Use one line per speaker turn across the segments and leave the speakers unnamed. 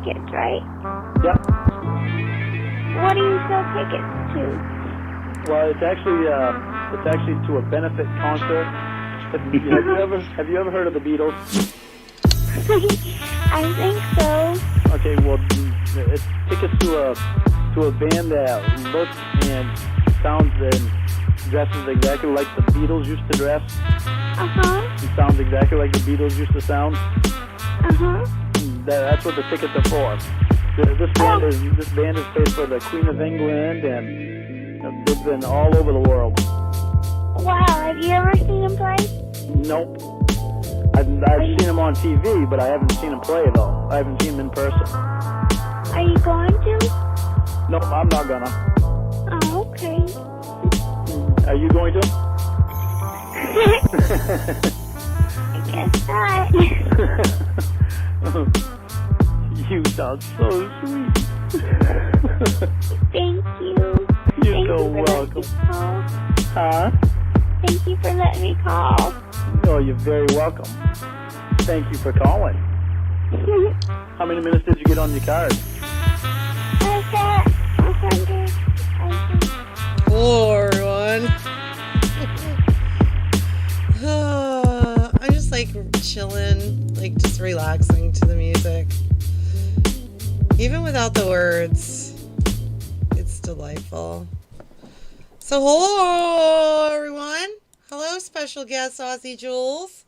tickets, right?
Yep.
What do you sell tickets to?
Well, it's actually to a benefit concert. Have you ever heard of the Beatles?
I think so.
Okay, well, it's tickets to a band that looks and sounds and dresses exactly like the Beatles used to dress.
Uh-huh.
It sounds exactly like the Beatles used to sound.
Uh-huh.
That's what the tickets are for. This band is played for the Queen of England, and they've been all over the world.
Wow, have you ever seen him play?
Nope. I've seen him on TV, but I haven't seen him play, though. I haven't seen him in person.
Are you going to?
Nope, I'm not gonna.
Oh, okay.
Are you going to?
I guess not.
You sound so sweet.
Thank you.
You're so welcome. Huh?
Thank you for letting me call.
Oh, you're very welcome. Thank you for calling. How many minutes did you get on your card?
I got 100, I think.
Hello, everyone. I'm just like chilling, like just relaxing to the music. Even without the words, it's delightful. So, hello, everyone. Hello, special guest Aussie Jules.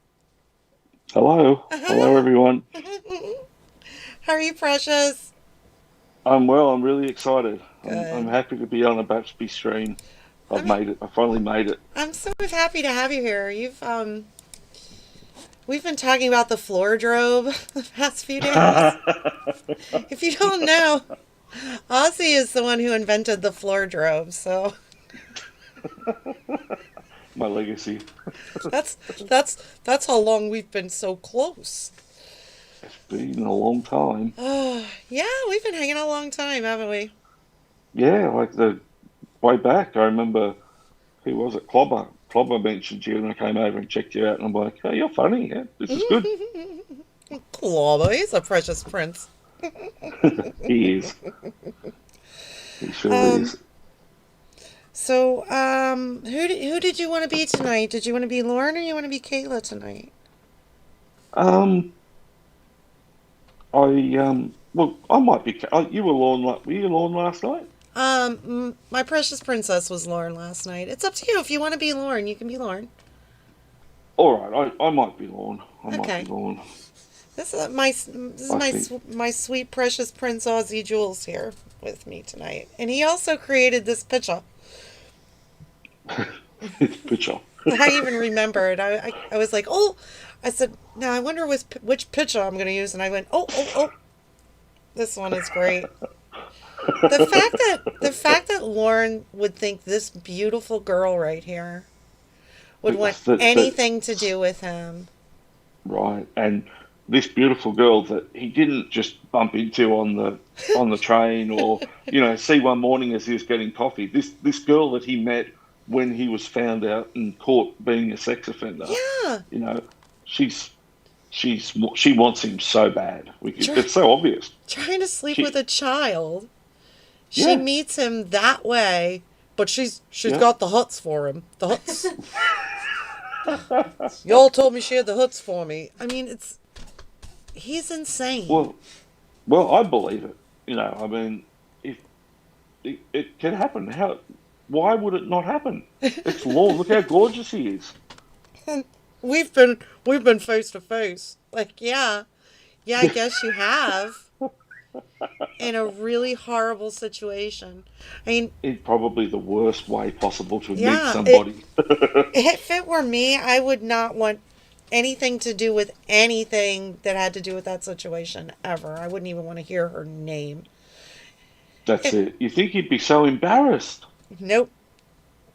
Hello. Hello, everyone.
How are you, precious?
I'm well. I'm really excited.
Good.
I'm happy to be on a Baxby stream. Made it. I finally made it.
I'm so happy to have you here. We've been talking about the floordrobe the past few days. If you don't know, Aussie is the one who invented the floordrobe, so
My legacy.
that's how long we've been so close.
It's been a long time.
Yeah, we've been hanging out a long time, haven't we?
Yeah, like the way back. I remember, who was it? Clobber. Clobber mentioned you, and I came over and checked you out, and I'm like, oh, you're funny. Yeah, this is good.
Clobber, he's a precious prince.
He is. He sure is.
So, who did you want to be tonight? Did you want to be Lauren or you want to be Kayla tonight?
Well, I might be. You were Lauren. Were you Lauren last night?
My precious princess was Lauren last night. It's up to you. If you want to be Lauren, you can be Lauren.
All right, I might be Lauren. I
Okay.
might be Lauren.
This is my sweet precious Prince Aussie Jules here with me tonight, and he also created this picture.
Picture.
I even remember it. I was like, oh, I said, now I wonder which picture I'm going to use, and I went, oh, this one is great. The fact that Lauren would think this beautiful girl right here would want anything to do with him. Right,
and this beautiful girl that he didn't just bump into on the train or see one morning as he was getting coffee. This girl that he met when he was found out and caught being a sex offender.
Yeah.
She wants him so bad. It's so obvious.
Trying to sleep with a child. She meets him that way, but she's got the huts for him. The huts. Y'all told me she had the huts for me. I mean, he's insane.
Well, I believe it. I mean, if it can happen, why would it not happen? It's Lauren. Look how gorgeous he is.
And we've been face to face. Like, yeah, I guess you have. In a really horrible situation. I mean,
in probably the worst way possible to meet somebody.
If it were me, I would not want anything to do with anything that had to do with that situation ever. I wouldn't even want to hear her name.
That's it. You think he'd be so embarrassed?
Nope.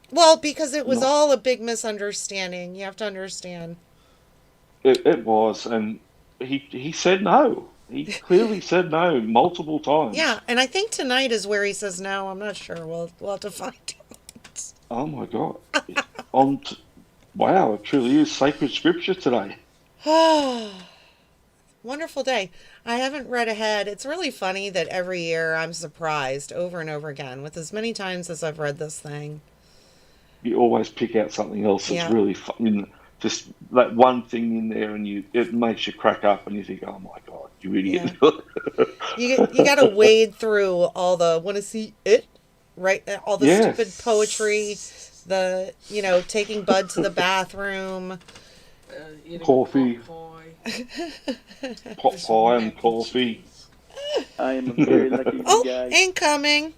Well, because it was all a big misunderstanding. You have to understand.
It was, and he said no. He clearly said no multiple times.
Yeah, and I think tonight is where he says no. I'm not sure. We'll have to find out.
Oh my God! Wow, it truly is sacred scripture today.
wonderful day. I haven't read ahead. It's really funny that every year I'm surprised over and over again with as many times as I've read this thing.
You always pick out something else that's
Yeah.
really fun. Just that one thing in there, and it makes you crack up, and you think, "Oh my God, you
Yeah.
idiot!"
You got to wade through all the want to see it, right? All the
Yeah,
stupid poetry, the, taking Bud to the bathroom.
Eating
coffee, pot pie, and
mac
coffee.
cheese.
I am a very lucky
Oh,
guy.
incoming.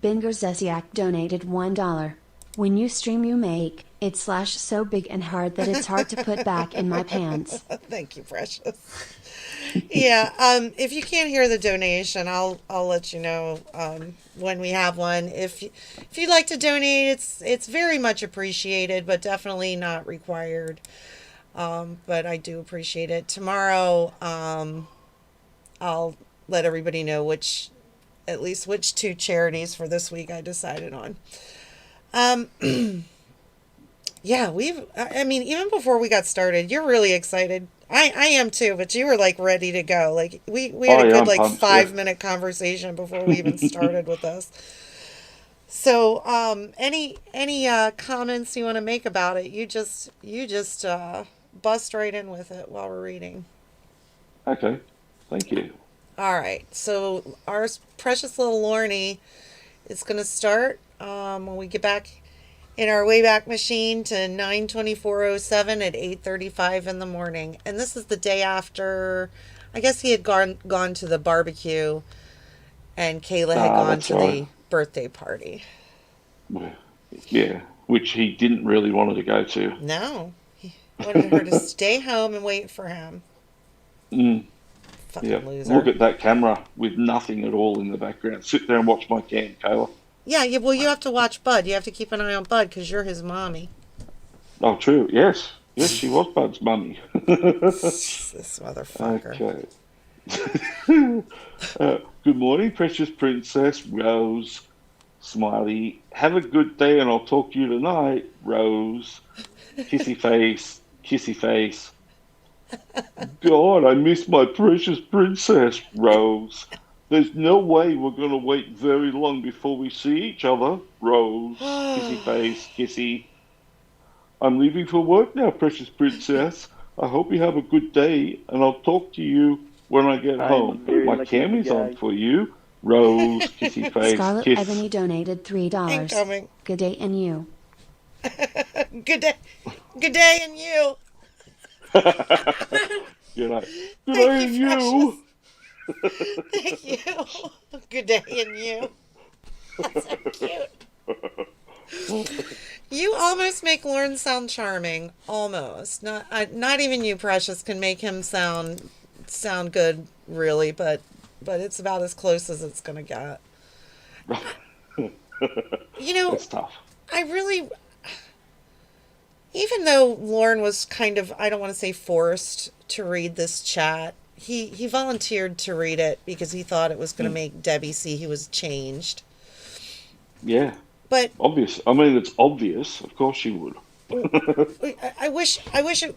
Benger Zesiak donated $1. When you stream you make it slash so big and hard that it's hard to put back in my pants.
Thank you, precious. Yeah, if you can't hear the donation, I'll let you know when we have one. If you'd like to donate, it's very much appreciated, but definitely not required. But I do appreciate it. Tomorrow, I'll let everybody know at least which two charities for this week I decided on. Yeah, I mean, even before we got started, you're really excited. I am too, but you were like ready to go. Like we had a good
I'm
like
pumped,
5 minute conversation before we even started with this. So, any comments you want to make about it? You just bust right in with it while we're reading.
Okay, thank you.
All right. So our precious little Lorne is going to start when we get back in our Wayback Machine to 9/24/07 at 8:35 in the morning. And this is the day after, I guess he had gone to the barbecue and Kayla had gone
That's
to
right.
the birthday party.
Yeah, which he didn't really want her to go to.
No. He wanted her to stay home and wait for him.
Mm,
Fucking
yeah,
loser.
look at that camera with nothing at all in the background. Sit there and watch my cam, Kayla.
Yeah, well, you have to watch Bud. You have to keep an eye on Bud because you're his mommy.
Oh, true. Yes, she was Bud's mummy.
This motherfucker.
Okay. Good morning, precious princess Rose. Smiley. Have a good day, and I'll talk to you tonight, Rose. Kissy face. Kissy face. God, I miss my precious princess, Rose. There's no way we're going to wait very long before we see each other, Rose. Kissy face, kissy. I'm leaving for work now, precious princess. I hope you have a good day, and I'll talk to you when I get home. My cammy's on for you, Rose. Kissy face,
Scarlet
kiss.
Ebony donated $3.
Incoming.
Good day and you.
Good day. Good day and you.
You're like, good
Thank
day,
you,
you.
Thank you. Good day and you. That's so cute. You almost make Lauren sound charming. Almost. Not even you, Precious, can make him sound good, really. But it's about as close as it's gonna get.
That's tough.
I really, even though Lauren was kind of, I don't want to say forced to read this chat, he volunteered to read it because he thought it was going to make Debbie see he was changed.
Yeah.
But
Obvious. I mean, it's obvious. Of course you would.
I wish it,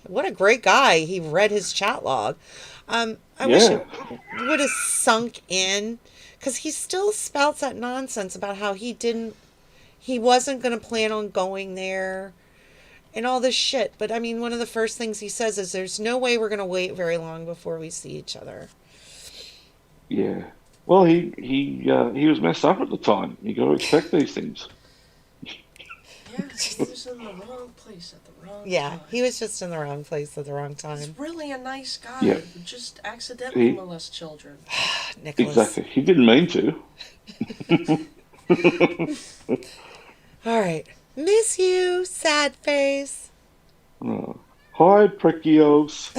what a great guy. He read his chat log. I wish it would have sunk in, because he still spouts that nonsense about how he wasn't going to plan on going there and all this shit. But I mean, one of the first things he says is there's no way we're going to wait very long before we see each other.
Yeah. Well, he was messed up at the time. You got to expect these things.
Yeah, he was in the wrong place at the wrong time.
He was just in the wrong place at the wrong time.
He's really a nice guy
Yeah.
who just accidentally molests children.
Nicholas.
Exactly. He didn't mean to.
All right. Miss you, sad face.
Oh. Hi, Prekios.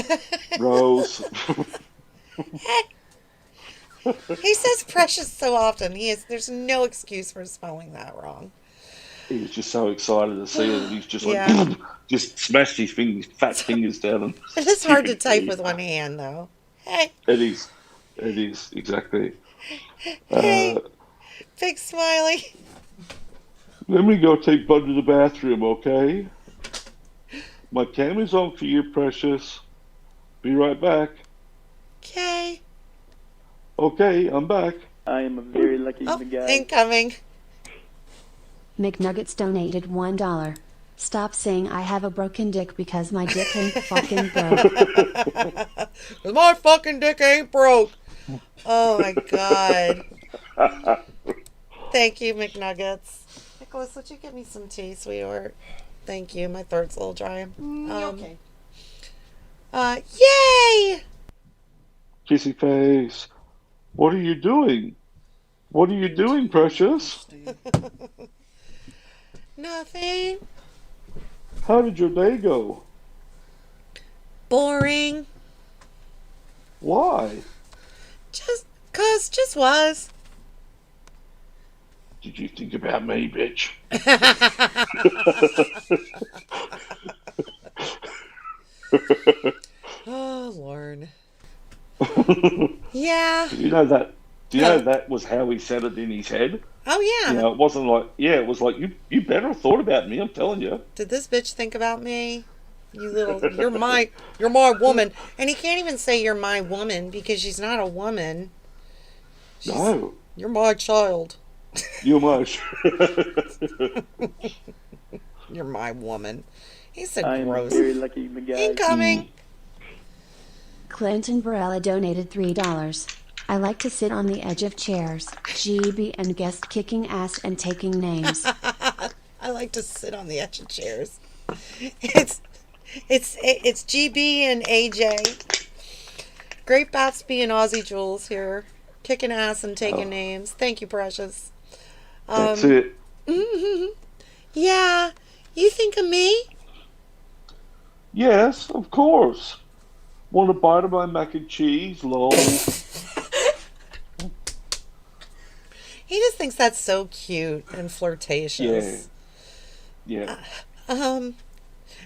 Rose.
He says precious so often. There's no excuse for spelling that wrong.
He was just so excited to see her that he's just like,
Yeah.
just smashed his fat fingers down. And
It is hard to type with one hand, though. Hey,
It is. It is, exactly.
hey, big smiley.
Let me go take Bud to the bathroom, okay? My camera's on for you, precious. Be right back.
Okay.
Okay, I'm back.
I am a very lucky
Oh,
guy.
incoming.
McNuggets donated $1. Stop saying I have a broken dick because my dick ain't fucking broke.
My fucking dick ain't broke. Oh my god. Thank you, McNuggets. Nicholas, would you give me some tea, sweetheart? Thank you. My throat's a little dry.
Okay.
Yay!
Kissy face. What are you doing? What are you doing, precious?
Nothing.
How did your day go?
Boring.
Why?
Just was.
Did you think about me, bitch?
Oh, Lord.
Do
Yeah.
you know that? Do you know that was how he said it in his head?
Oh,
You
yeah.
know, it wasn't like, yeah, it was like, you better have thought about me, I'm telling you.
Did this bitch think about me? You're my woman. And he can't even say you're my woman because she's not a woman.
No,
You're my child.
you're much.
You're my woman. He's so
I am a
gross.
very lucky guy.
Incoming.
Clinton Barella donated $3. I like to sit on the edge of chairs, GB and guest kicking ass and taking names.
I like to sit on the edge of chairs. It's GB and AJ. Great Batsby and Aussie Jules here, kicking ass and taking names. Thank you, precious.
That's it.
Yeah, you think of me?
Yes, of course. Want a bite of my mac and cheese, lol?
He just thinks that's so cute and flirtatious.
Yeah.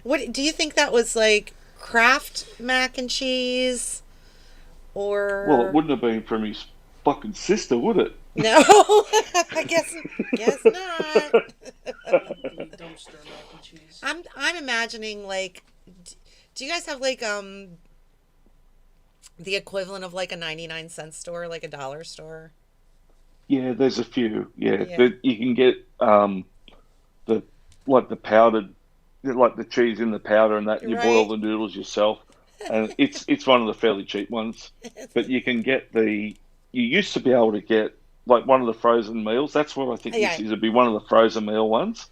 What do you think that was like? Kraft mac and cheese, or
Well, it wouldn't have been from his fucking sister, would it?
no? I guess not.
Dumpster mac and cheese.
I'm imagining like, do you guys have like the equivalent of like a 99-cent store, like a dollar store?
Yeah, there's a few. Yeah,
Yeah.
you can get the like the powdered, like the cheese in the powder and that. And you boil
Right.
the noodles yourself, and it's one of the fairly cheap ones. But you can get you used to be able to get like one of the frozen meals. That's what I think
Yeah.
this is. It'd be one of the frozen meal ones,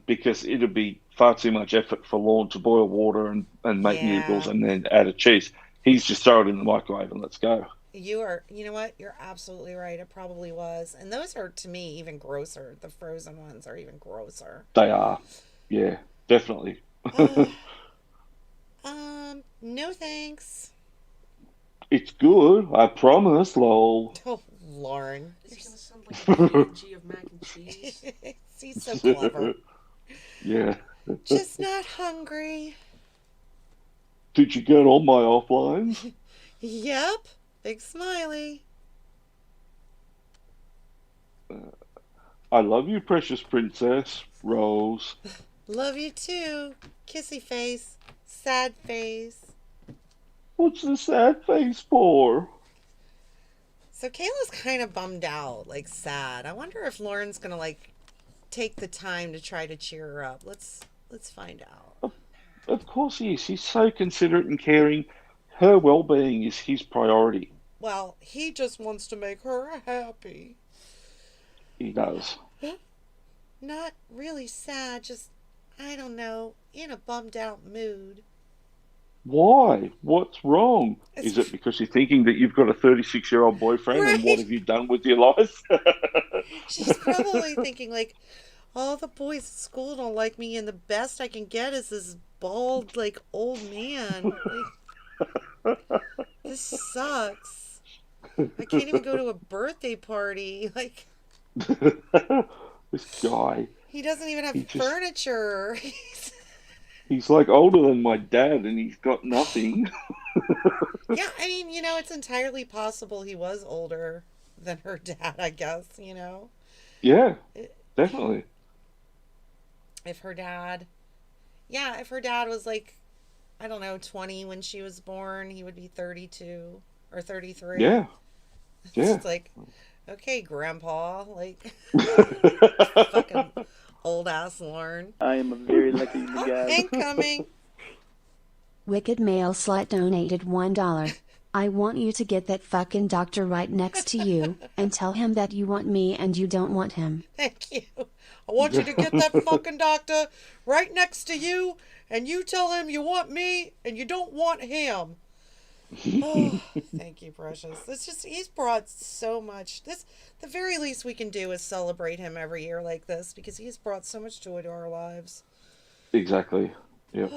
because it'd be far too much effort for Lorne to boil water and make
Yeah.
noodles and then add a cheese. He's just throw it in the microwave and let's go.
You know what? You're absolutely right. It probably was. And those are, to me, even grosser. The frozen ones are even grosser.
They are. Yeah, definitely.
No thanks.
It's good, I promise, lol.
Oh, Lauren.
It's gonna sound like a PNG of mac and cheese.
He's so clever.
Yeah.
Just not hungry.
Did you get all my offlines?
Yep. Big smiley.
I love you, precious princess, Rose.
Love you too. Kissy face. Sad face.
What's the sad face for?
So Kayla's kind of bummed out, like sad. I wonder if Lauren's gonna like take the time to try to cheer her up. Let's find out.
Of course he is. He's so considerate and caring. Her well-being is his priority.
Well, he just wants to make her happy.
He does.
Not really sad, just, I don't know, in a bummed out mood.
Why? What's wrong? Is it because you're thinking that you've got a 36-year-old boyfriend and what
Right.
have you done with your life?
She's probably thinking like, all the boys at school don't like me and the best I can get is this bald, like, old man. Like, this sucks. I can't even go to a birthday party. Like,
This guy,
he doesn't even have
He just-
furniture.
he's like older than my dad and he's got nothing.
Yeah, I mean, it's entirely possible he was older than her dad, I guess,
Yeah, definitely.
If her dad, Yeah, if her dad was like, I don't know, 20 when she was born, he would be 32 or 33.
Yeah,
It's
yeah.
just like, okay, Grandpa, like, fucking old ass Lauren.
I am a very lucky
Oh,
guy.
incoming.
Wicked Male Slut donated $1. I want you to get that fucking doctor right next to you, and tell him that you want me and you don't want him.
Thank you. I want you to get that fucking doctor right next to you, and you tell him you want me and you don't want him. Oh, thank you, precious. It's just, he's brought so much. The very least we can do is celebrate him every year like this, because he's brought so much joy to our lives.
Exactly. Yep.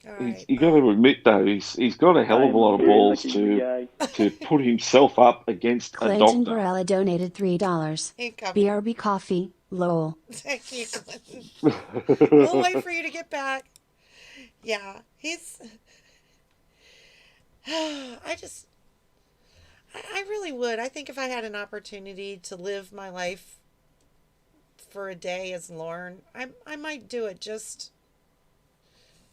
All right.
You got to admit though, he's got a hell of a lot of balls to put himself up against a
Clayton
doctor.
Varela donated $3.
Incoming.
BRB coffee, lol.
Thank you, Clinton. We'll wait for you to get back. Yeah, he's. I really would. I think if I had an opportunity to live my life for a day as Lauren, I might do it just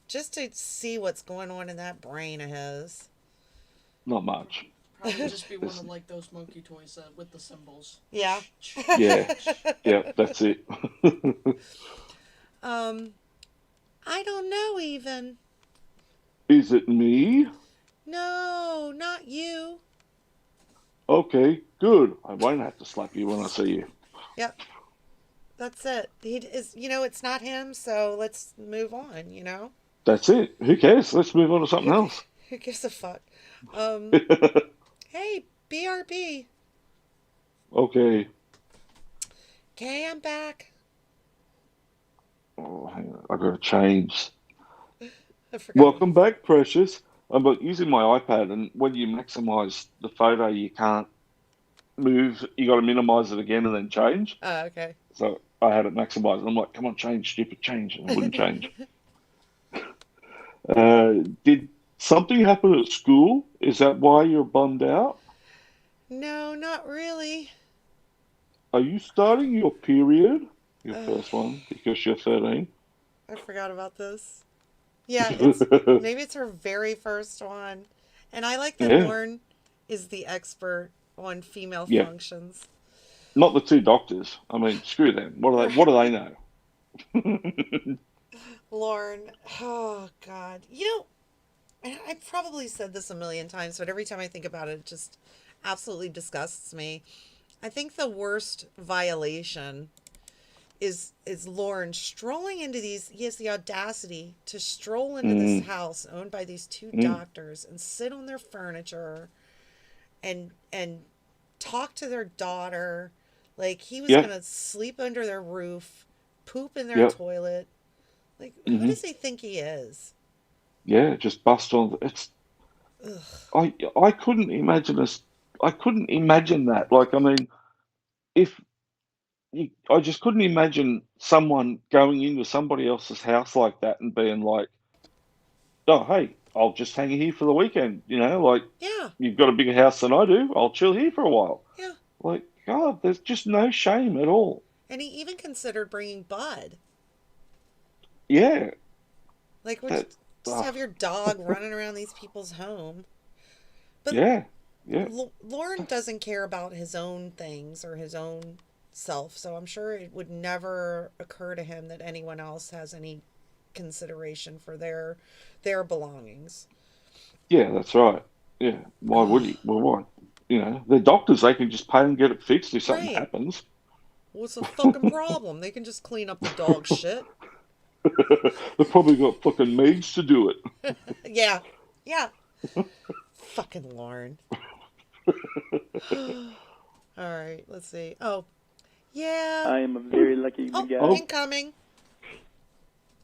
to see what's going on in that brain of his.
Not much.
Probably just be one of like those monkey toys with the symbols.
Yeah.
Yeah, yeah, that's it.
I don't know even.
Is it me?
No, not you.
Okay, good. I won't have to slap you when I see you.
Yep. That's it. He is, it's not him, so let's move on,
That's it. Who cares? Let's move on to something else.
Who gives a fuck? Hey, BRB.
Okay.
Okay, I'm back.
Oh, hang on. I've got to change.
I forgot.
Welcome back, precious. I'm using my iPad, and when you maximize the photo, you can't move. You got to minimize it again and then change.
Oh, okay.
So I had it maximized. I'm like, come on, change, stupid, change. And it wouldn't change. Did something happen at school? Is that why you're bummed out?
No, not really.
Are you starting your period? Your first one, because you're 13.
I forgot about this. Yeah, maybe it's her very first one. And I like that
Yeah.
Lauren is the expert on female
Yeah.
functions.
Not the two doctors. I mean, screw them. What do they know?
Lauren, oh God. I've probably said this a million times, but every time I think about it, it just absolutely disgusts me. I think the worst violation is Lauren strolling into these. He has the audacity to stroll into this house owned by these two doctors and sit on their furniture and talk to their daughter like he was gonna sleep under their roof, poop in their toilet. Like, who does he think he is?
Yeah, just bust on. It's. I couldn't imagine us. I couldn't imagine that. Like, I mean, if I just couldn't imagine someone going into somebody else's house like that and being like, "Oh, hey, I'll just hang here for the weekend." Like,
Yeah,
you've got a bigger house than I do. I'll chill here for a while.
yeah.
Like, God, there's just no shame at all.
And he even considered bringing Bud.
Yeah,
Like, would
that,
you just have your dog running around these people's home? But
yeah.
Lauren doesn't care about his own things or his own self, so I'm sure it would never occur to him that anyone else has any consideration for their belongings.
Yeah, that's right. Yeah, why would he? Well, why? They're doctors. They can just pay and get it fixed if something
Right.
happens.
What's the fucking problem? They can just clean up the dog shit.
They've probably got fucking maids to do it.
Yeah. Fucking Lauren. All right, let's see. Oh, yeah.
I am a very lucky
Oh,
guy.
incoming.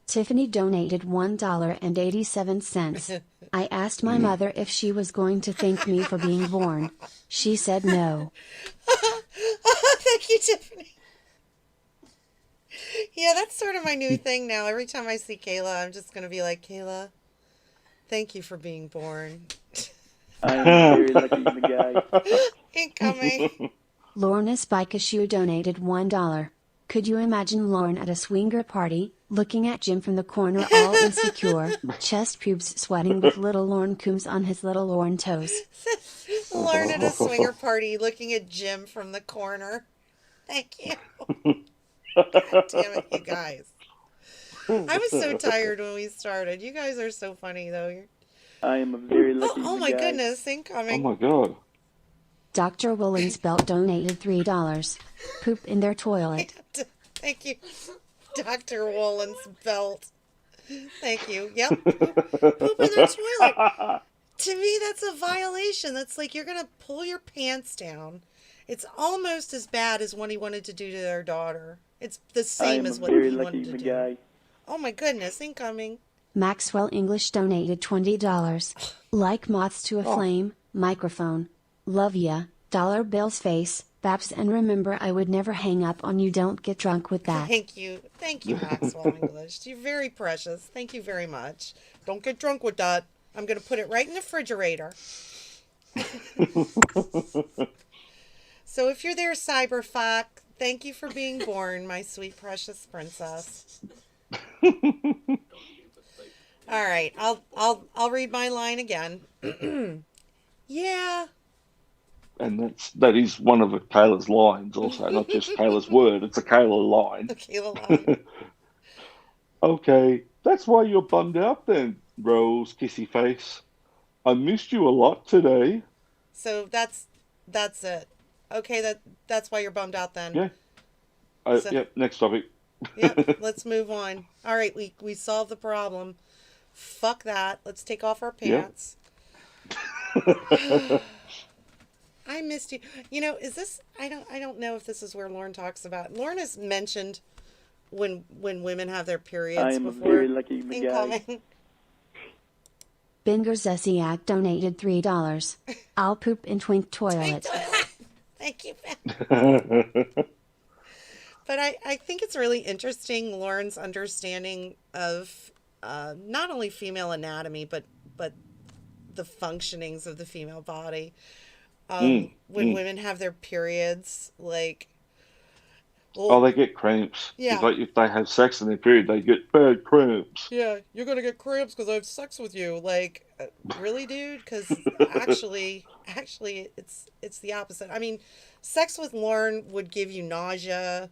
Tiffany donated $1.87. I asked my mother if she was going to thank me for being born. She said no.
Thank you, Tiffany. Yeah, that's sort of my new thing now. Every time I see Kayla, I'm just going to be like, Kayla, thank you for being born.
I am a very lucky guy.
Incoming.
Lorna Spikeshoe donated $1. Could you imagine Lauren at a swinger party, Looking at Jim from the corner all insecure, chest pubes sweating with little Lorne Coombs on his little Lorne toes.
Lauren at a swinger party looking at Jim from the corner. Thank you. God damn it, you guys. I was so tired when we started. You guys are so funny, though.
I am a very lucky
Oh my
guy.
goodness,
Oh
incoming.
my god.
Dr. Woolen's belt donated $3. Poop in their toilet.
Thank you, Dr. Wollen's belt. Thank you. Yep. Poop in their toilet. To me, that's a violation. That's like you're going to pull your pants down. It's almost as bad as what he wanted to do to their daughter. It's the same as what he wanted to do.
Guy.
Oh my goodness, incoming.
Maxwell English donated $20. Like moths to a flame, microphone. Love ya, dollar bills face, Babs, and remember I would never hang up on you. Don't get drunk with that.
Thank you, Maxwell English. You're very precious. Thank you very much. Don't get drunk with that. I'm going to put it right in the refrigerator. So if you're there, Cyberfuck, thank you for being born, my sweet precious princess. All right, I'll read my line again. Yeah.
And that is one of Kayla's lines also, not just Kayla's word, it's a Kayla line.
Kayla line.
Okay, that's why you're bummed out then, Rose Kissy Face. I missed you a lot today.
So that's it. Okay, that's why you're bummed out then.
Yeah. Yep, next topic.
Yep, let's move on. All right, we solved the problem. Fuck that. Let's take off our pants.
Yep.
I missed you. You know, is this? I don't know if this is where Lauren talks about. Lauren has mentioned when women have their periods
I am
before.
a very lucky guy.
Incoming.
Binger Zesiak donated $3. I'll poop in twink toilet.
Thank you. But I think it's really interesting, Lauren's understanding of not only female anatomy, but the functionings of the female body. When women have their periods, like... Well,
they get cramps.
Yeah.
It's like if they have sex in their period, they get bad cramps.
Yeah, you're going to get cramps because I have sex with you. Like, really, dude? Because actually, it's the opposite. I mean, sex with Lauren would give you nausea,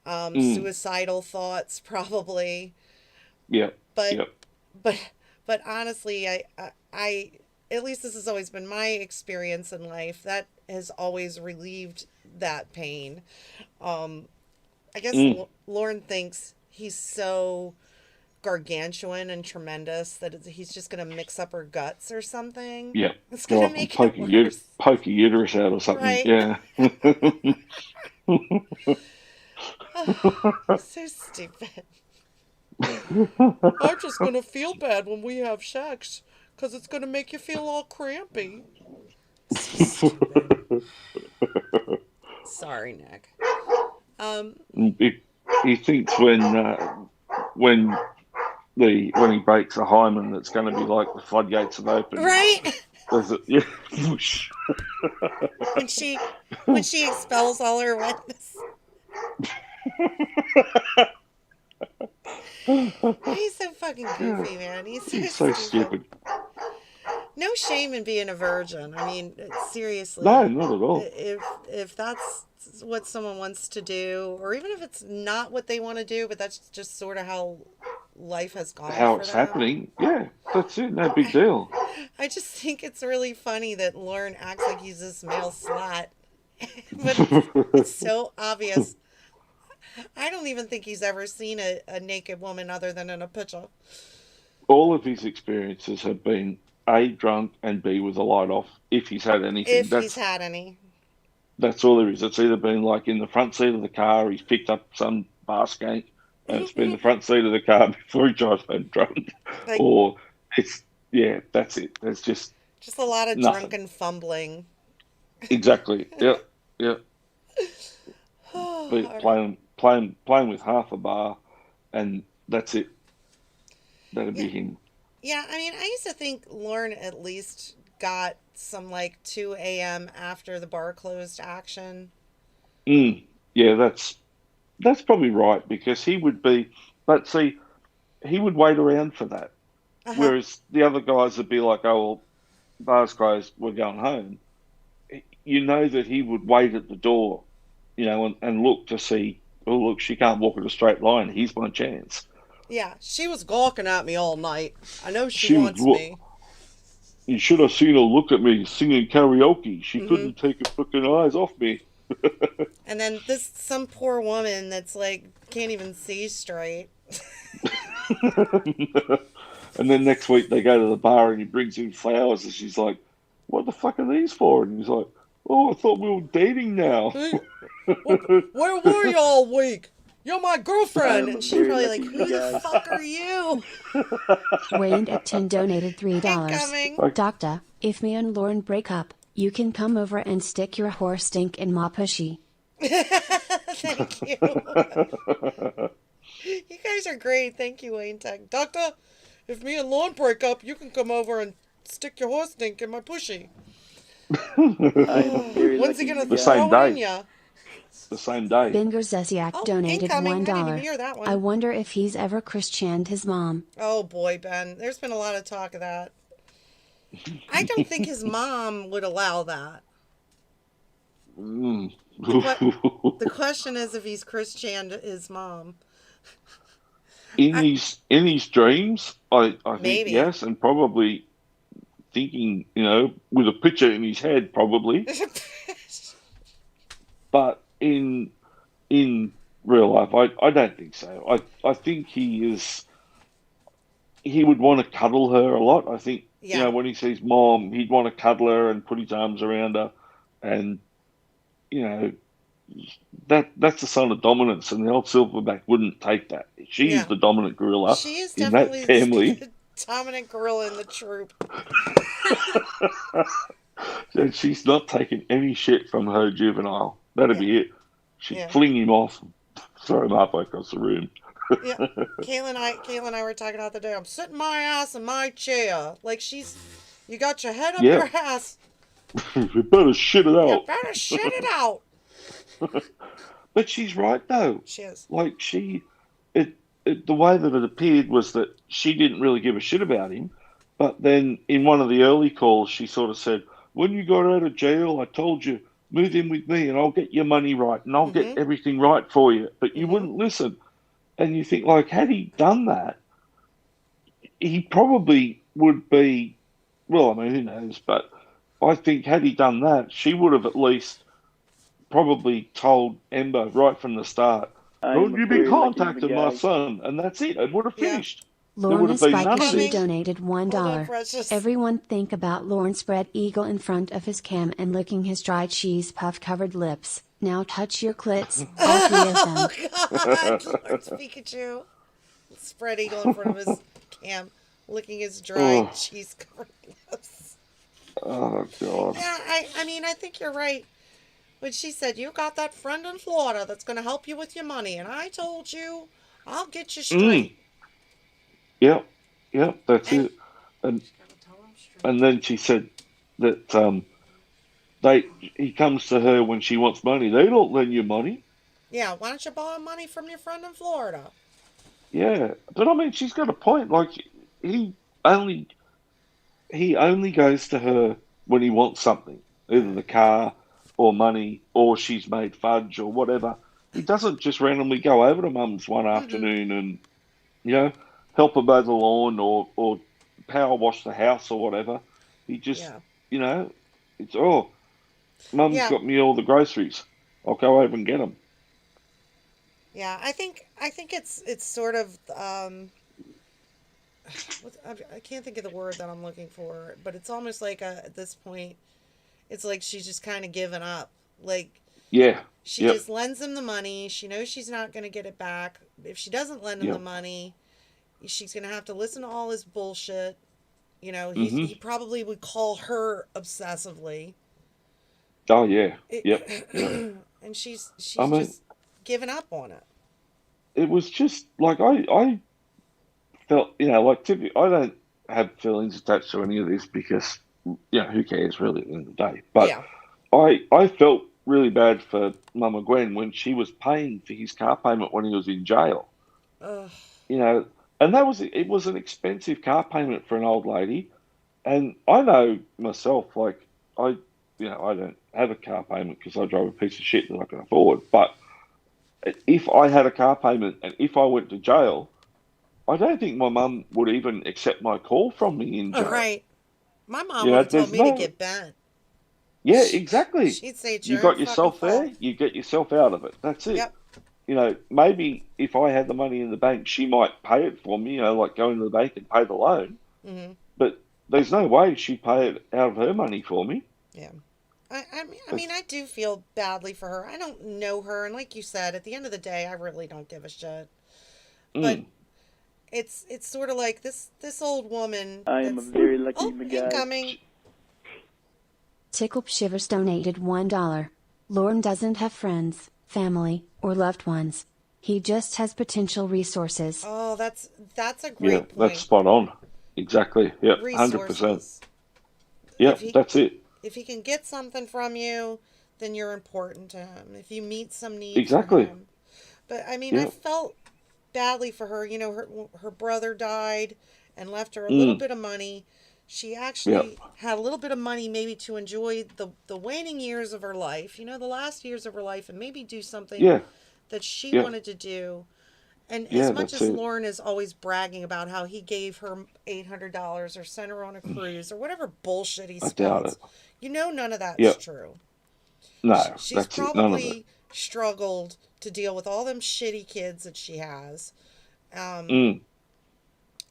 suicidal thoughts, probably.
Yeah.
But honestly, I at least this has always been my experience in life. That has always relieved that pain. I guess Lauren thinks he's so gargantuan and tremendous that he's just going to mix up her guts or something.
Yeah.
It's going to make
poke
it
your
worse.
poke your uterus out or something.
Right.
Yeah.
So stupid. I'm just going to feel bad when we have sex because it's going to make you feel all crampy. So stupid. Sorry, Nick.
He thinks when he breaks a hymen, it's going to be like the floodgates have opened.
Right?
Does it? Yeah. Whoosh.
when she expels all her wetness. He's so fucking goofy, man. He's
so stupid.
No shame in being a virgin. I mean, seriously.
No, not at all.
If that's what someone wants to do, or even if it's not what they want to do, but that's just sort of how life has gone.
How
for
it's
them.
happening. Yeah, that's it. No big deal.
I just think it's really funny that Lauren acts like he's this male slut. But it's so obvious. I don't even think he's ever seen a naked woman other than in a picture.
All of his experiences have been A, drunk, and B, with the light off, if he's had anything.
He's had any.
That's all there is. It's either been like in the front seat of the car, he's picked up some bar skank, and it's been the front seat of the car before he drives home drunk.
Like,
or that's it. There's just
a lot of
nothing.
drunken fumbling.
Exactly. Yep. But playing with half a bar, and that's it. That'd be him.
Yeah, I mean, I used to think Lauren at least got some like 2 a.m. after the bar closed action.
Yeah, that's probably right, because he would be But see, he would wait around for that. Whereas the other guys would be like, oh, well, bar's closed, we're going home. You know that he would wait at the door, and look to see, oh, look, she can't walk in a straight line. Here's my chance.
Yeah, she was gawking at me all night. I know she
She
wants
was,
me.
You should have seen her look at me singing karaoke. She couldn't take her fucking eyes off me.
And then some poor woman that's like, can't even see straight.
And then next week they go to the bar and he brings in flowers and she's like, what the fuck are these for? And he's like, oh, I thought we were dating now.
Where were you all week? You're my girlfriend. And she's probably like, who the fuck are you?
Wayne at 10 donated $3.
Incoming.
Doctor, if me and Lauren break up, you can come over and stick your horse stink in my pushy.
Thank you. You guys are great. Thank you, Wayne Tech. Doctor, if me and Lauren break up, you can come over and stick your horse stink in my pushy. When's he gonna throw it in ya?
The same day.
Binger Zesiak donated
incoming.
$1.
I didn't even hear that one.
I wonder if he's ever Christianed his mom.
Oh boy, Ben. There's been a lot of talk of that. I don't think his mom would allow that. The question is if he's Christianed his mom.
In his dreams, I think
Maybe.
yes, and probably thinking, with a picture in his head, probably. But in real life, I don't think so. I think he would want to cuddle her a lot. I think, when he sees Mom, he'd want to cuddle her and put his arms around her. And, that's the sign of dominance, and the old silverback wouldn't take that. She is the dominant gorilla
she is
in
definitely
that family.
the dominant gorilla in the troop.
And she's not taking any shit from her juvenile. That'd be it. She'd fling him off, throw him halfway across the room.
Yeah, Kayla and I were talking about the day. I'm sitting my ass in my chair. Like you got your head up your ass.
You better shit it out.
You better shit it out.
But she's right though.
She is.
Like the way that it appeared was that she didn't really give a shit about him. But then in one of the early calls, she sort of said, when you got out of jail, I told you, move in with me and I'll get your money right and I'll get everything right for you. But you wouldn't listen. And you think, like, had he done that, he probably would be, well, I mean, who knows? But I think had he done that, she would have at least probably told Ember right from the start, don't you be contacting my son. And that's it. It would have finished.
Lauren Spike donated $1.
Hold on, precious.
Everyone think about Lauren spread eagle in front of his cam and licking his dry cheese puff covered lips. Now touch your clits, all three of them.
Oh God, Lord's Pikachu. Spread eagle in front of his cam, licking his dry cheese covered lips.
Oh God.
Yeah, I mean, I think you're right. When she said, you got that friend in Florida that's going to help you with your money, and I told you, I'll get you straight.
Yep, that's it. And then she said that he comes to her when she wants money. They don't lend you money.
Yeah, why don't you borrow money from your friend in Florida?
Yeah, but I mean, she's got a point. Like he only goes to her when he wants something, either the car or money, or she's made fudge or whatever. He doesn't just randomly go over to Mum's one afternoon and help her mow the lawn or power wash the house or whatever. He just it's Mum's got me all the groceries. I'll go over and get them.
Yeah, I think it's sort of I can't think of the word that I'm looking for, but it's almost like at this point, it's like she's just kind of given up. Like she just lends him the money. She knows she's not going to get it back. If she doesn't lend him the money, she's going to have to listen to all his bullshit. He probably would call her obsessively.
Oh yeah,
And she's just given up on it.
It was just like I felt, like typically I don't have feelings attached to any of this because who cares really at the end of the day. But I felt really bad for Mama Gwen when she was paying for his car payment when he was in jail.
Ugh.
You know, and it was an expensive car payment for an old lady. And I know myself, like I don't have a car payment because I drive a piece of shit that I can afford. But if I had a car payment and if I went to jail, I don't think my mum would even accept my call from me in
All
jail.
right. My mom
You
would
know,
have told
there's
me to
no,
get bent.
yeah, exactly.
She'd say it's
You
your own
got
fucking
yourself there,
fault.
you get yourself out of it. That's it.
Yep.
You know, maybe if I had the money in the bank, she might pay it for me, you know, like go into the bank and pay the loan.
Hmm.
But there's no way she'd pay it out of her money for me.
Yeah. I mean,
It's,
I do feel badly for her. I don't know her, and like you said, at the end of the day, I really don't give a shit. But
mm,
it's sort of like this old woman
I am a
that's
very lucky
oh
guy.
incoming.
Tickle Shivers donated $1. Lorne doesn't have friends, family, or loved ones. He just has potential resources.
Oh, that's a
yeah,
great
that's
point.
spot on. Exactly. Yep, 100%.
Resources. If
Yep,
he
that's it.
if he can get something from you, then you're important to him. If you meet some need for
Exactly.
him. But I mean, I
Yeah.
felt badly for her. You know, her brother died and left her a little
Mm,
bit of money. She
yep.
actually had a little bit of money maybe to enjoy the waning years of her life, you know, the last years of her life, and maybe do something
Yeah.
that she
Yep.
wanted to do. And as
Yeah,
much
that's
as
it.
Lauren is always bragging about how he gave her $800 or sent her on a cruise or whatever bullshit he
I doubt
spouts,
it.
you know none of that's
Yep.
true.
No,
She's
that's it. None of it.
probably struggled to deal with all them shitty kids that she has. Um,
Mm.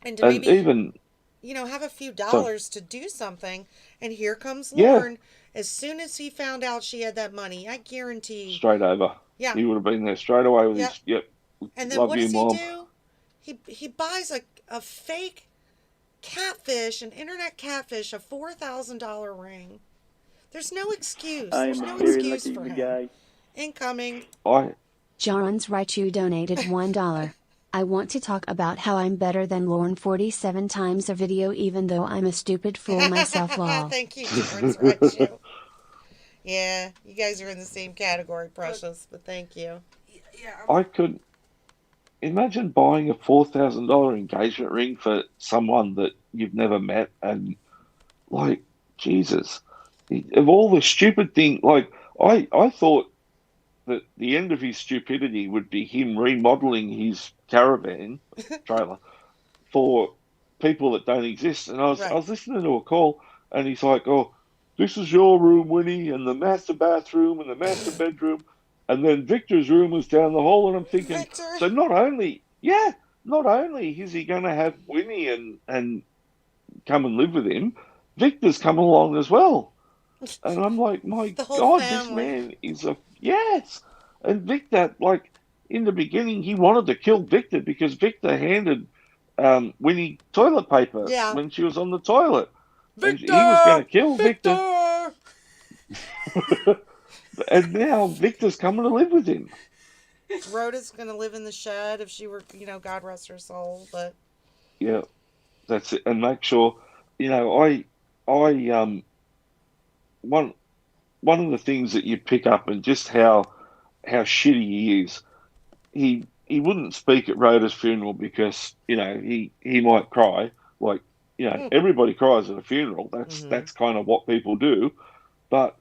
and to
And
maybe,
even
have a few
so,
dollars to do something. And here comes
yeah,
Lauren. As soon as he found out she had that money, I guarantee,
straight over.
yeah,
He would have been there straight away with
yeah.
his, yep,
And then
love
what
you,
does he
mom.
do? He buys a fake catfish, an internet catfish, a $4,000 ring. There's no excuse.
I
There's
am a
no
very
excuse
lucky
for him.
guy.
Incoming.
I,
John's Raichu donated $1. I want to talk about how I'm better than Lorne 47 times a video even though I'm a stupid fool myself lol.
Thank you, Jordan's Raichu. Yeah, you guys are in the same category, Precious, but thank you.
Yeah,
I could imagine buying a $4,000 engagement ring for someone that you've never met, and like, Jesus, of all the stupid thing, like, I thought that the end of his stupidity would be him remodeling his caravan trailer for people that don't exist. And I
Right.
was listening to a call, and he's like, "Oh, this is your room, Winnie, and the master bathroom and the master bedroom, and then Victor's room is down the hall." And I'm thinking,
Victor.
so not only is he going to have Winnie and come and live with him, Victor's coming along as well. And I'm like, my
The whole
God, this
family.
man is a yes. And Victor, like in the beginning, he wanted to kill Victor because Victor handed Winnie toilet paper
Yeah.
when she was on the toilet, and he was going
Victor!
to kill Victor.
Victor!
And now Victor's coming to live with him.
Rhoda's going to live in the shed if she were, God rest her soul, but
Yeah, that's it. And make sure, I one one of the things that you pick up and just how shitty he is. He wouldn't speak at Rhoda's funeral because he might cry. Like everybody cries at a funeral.
mm-hmm.
That's kind of what people do. But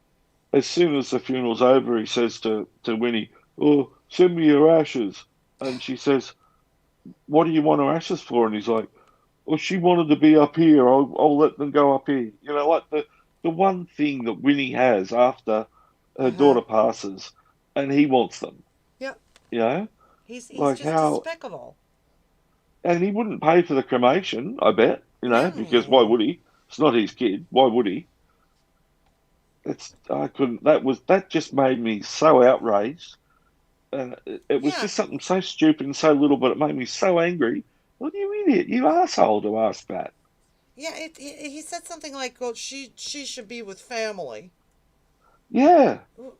as soon as the funeral's over, he says to Winnie, "Oh, send me your ashes." And she says, "What do you want her ashes for?" And he's like, "Well, she wanted to be up here. I'll let them go up here." Like the one thing that Winnie has after her
Uh-huh.
daughter passes, and he wants them.
Yep.
You know,
He's
like
just
how,
despicable.
and he wouldn't pay for the cremation. I bet. Because why
No.
would he? It's not his kid. Why would he? I couldn't. That just made me so outraged. And it was
Yeah.
just something so stupid and so little, but it made me so angry. What you idiot, you asshole to ask that.
Yeah, he said something like, "Well, she should be with family."
Yeah,
You're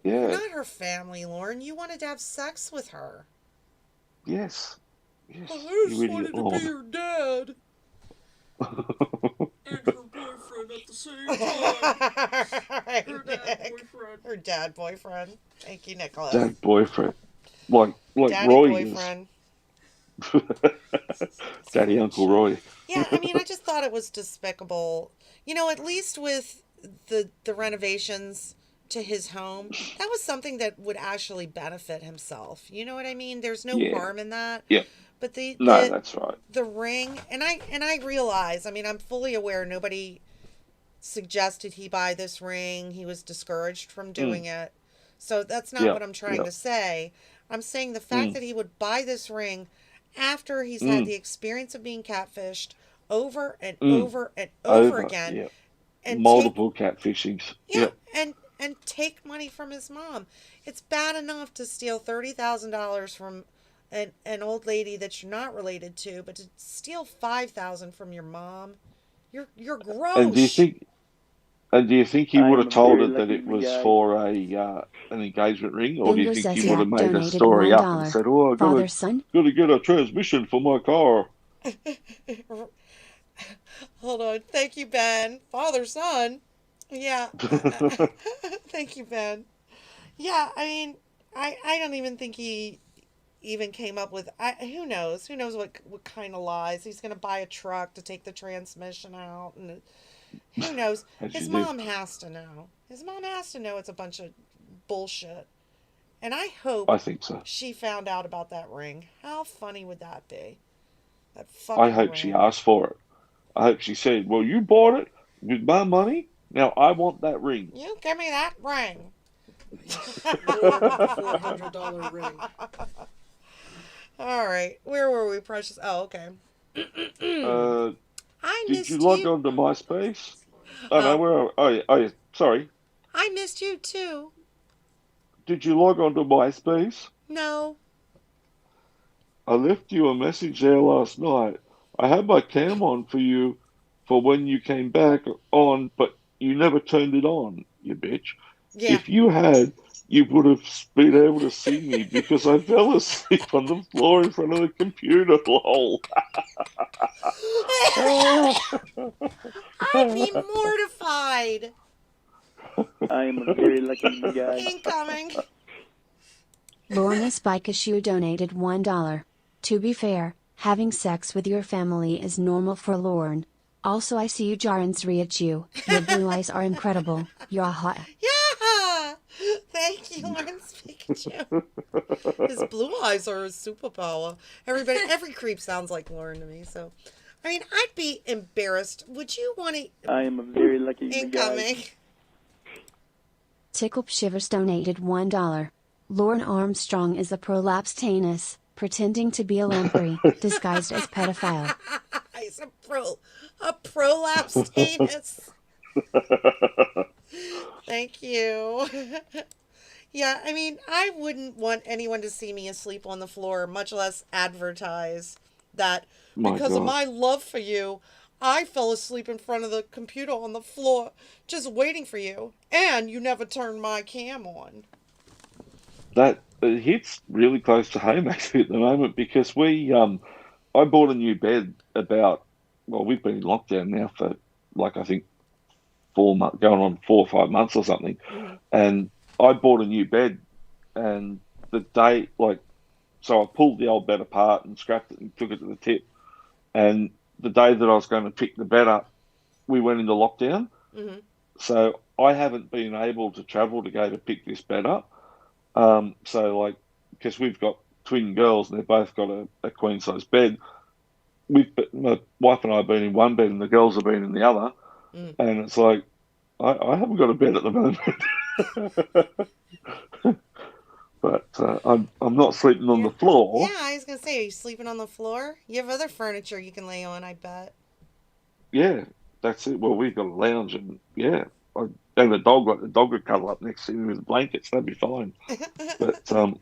yeah,
not her family, Lauren. You wanted to have sex with her.
yes, yes,
well, I
you
just
idiot,
wanted to be
Lord.
her dad and her boyfriend at the same time. Her dad boyfriend.
Her dad boyfriend. Thank you, Nicholas.
Dad boyfriend, like
Daddy
Roy is.
boyfriend.
Daddy Uncle Roy.
Yeah, I mean, I just thought it was despicable. You know, at least with the renovations to his home, that was something that would actually benefit himself. You know what I mean? There's no
Yeah.
harm in that.
Yeah.
But the
No,
the
that's right.
the ring, and I realize, I mean, I'm fully aware nobody suggested he buy this ring. He was discouraged from doing it. So that's not
Yeah.
what I'm trying
Yeah.
to say. I'm saying the fact
Mm.
that he would buy this ring after he's had
Mm.
the experience of being catfished over and
Mm.
over and over
Over.
again,
Yeah.
and take,
Multiple catfishings.
yeah,
Yeah.
and take money from his mom. It's bad enough to steal $30,000 from an old lady that you're not related to, but to steal 5,000 from your mom, you're
And do you
gross.
think? And do you think he
I
would
am
have
a
told
very
her that it
lucky
was
guy.
for a an engagement ring, or do you
Boonger
think he would have
Zesiak
made a
donated
story up and
$1.
said, "Oh, I
Father, son,
got to get a transmission for my car"?
Hold on. Thank you, Ben. Father, son. Yeah. Thank you, Ben. Yeah, I mean, I don't even think he even came up with. Who knows? Who knows what kind of lies? He's going to buy a truck to take the transmission out. And who knows?
As
His
you do.
mom has to know. His mom has to know it's a bunch of bullshit. And I hope
I think so.
she found out about that ring. How funny would that be? That
I
fucking
hope she
ring.
asked for it. I hope she said, "Well, you bought it with my money. Now I want that ring."
You give me that ring.
More than $400 ring.
All right. Where were we, Precious? Oh, okay.
Uh,
I
did you
missed
log
you.
on to MySpace? Oh no,
Oh,
where? Oh, yeah. Sorry.
I missed you too.
Did you log on to MySpace?
No.
I left you a message there last night. I had my cam on for you for when you came back on, but you never turned it on, you bitch.
Yeah.
If you had, you would have been able to see me because I fell asleep on the floor in front of the computer. Lol.
I'd be mortified.
I am a very lucky guy.
Incoming.
Lorna Spikeshoe donated $1. To be fair, having sex with your family is normal for Lorne. Also, I see you Jarans Riachu. Your blue eyes are incredible. You're hot.
Yeah. Thank you, Lawrence Pikachu. His blue eyes are his superpower. Every creep sounds like Lauren to me. So, I mean, I'd be embarrassed. Would you want to
I am a very lucky guy.
incoming?
Tickle Shivers donated $1. Lorne Armstrong is a prolapsed anus, pretending to be a lamprey, disguised as pedophile.
He's a prolapsed anus. Thank you. Yeah, I mean, I wouldn't want anyone to see me asleep on the floor, much less advertise that
My
because of
God.
my love for you, I fell asleep in front of the computer on the floor just waiting for you, and you never turned my cam on.
That it hits really close to home actually at the moment because I bought a new bed we've been in lockdown now for like I think 4 months, going on 4 or 5 months or something, and I bought a new bed, and the day so I pulled the old bed apart and scrapped it and took it to the tip, and the day that I was going to pick the bed up, we went into lockdown, so I haven't been able to travel to go to pick this bed up. So because we've got twin girls and they've both got a queen size bed, my wife and I have been in one bed and the girls have been in the other, and it's like I haven't got a bed at the moment, but I'm not sleeping on the floor.
Yeah, I was gonna say, are you sleeping on the floor? You have other furniture you can lay on, I bet.
Yeah, that's it. Well, we've got a lounge and yeah, and the dog would cuddle up next to me with blankets. That'd be fine. But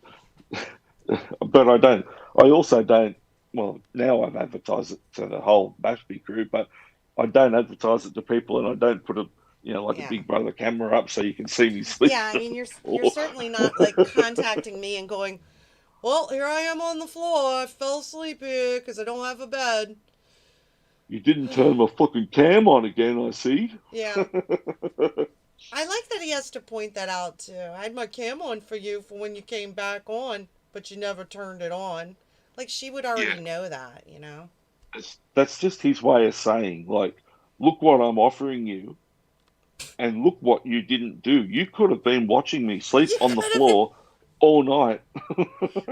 but I don't. I also don't. Well, now I've advertised it to the whole Bashby crew, but I don't advertise it to people, and I don't put a a
Yeah.
Big Brother camera up so you can see me sleep.
Yeah, I mean, you're certainly not like contacting me and going, well, here I am on the floor. I fell asleep here because I don't have a bed.
You didn't turn my fucking cam on again, I see.
Yeah. I like that he has to point that out too. I had my cam on for you for when you came back on, but you never turned it on. Like she would already know that, you know?
That's just his way of saying, like, look what I'm offering you, and look what you didn't do. You could have been watching me sleep
You
on the
could have been,
floor all night.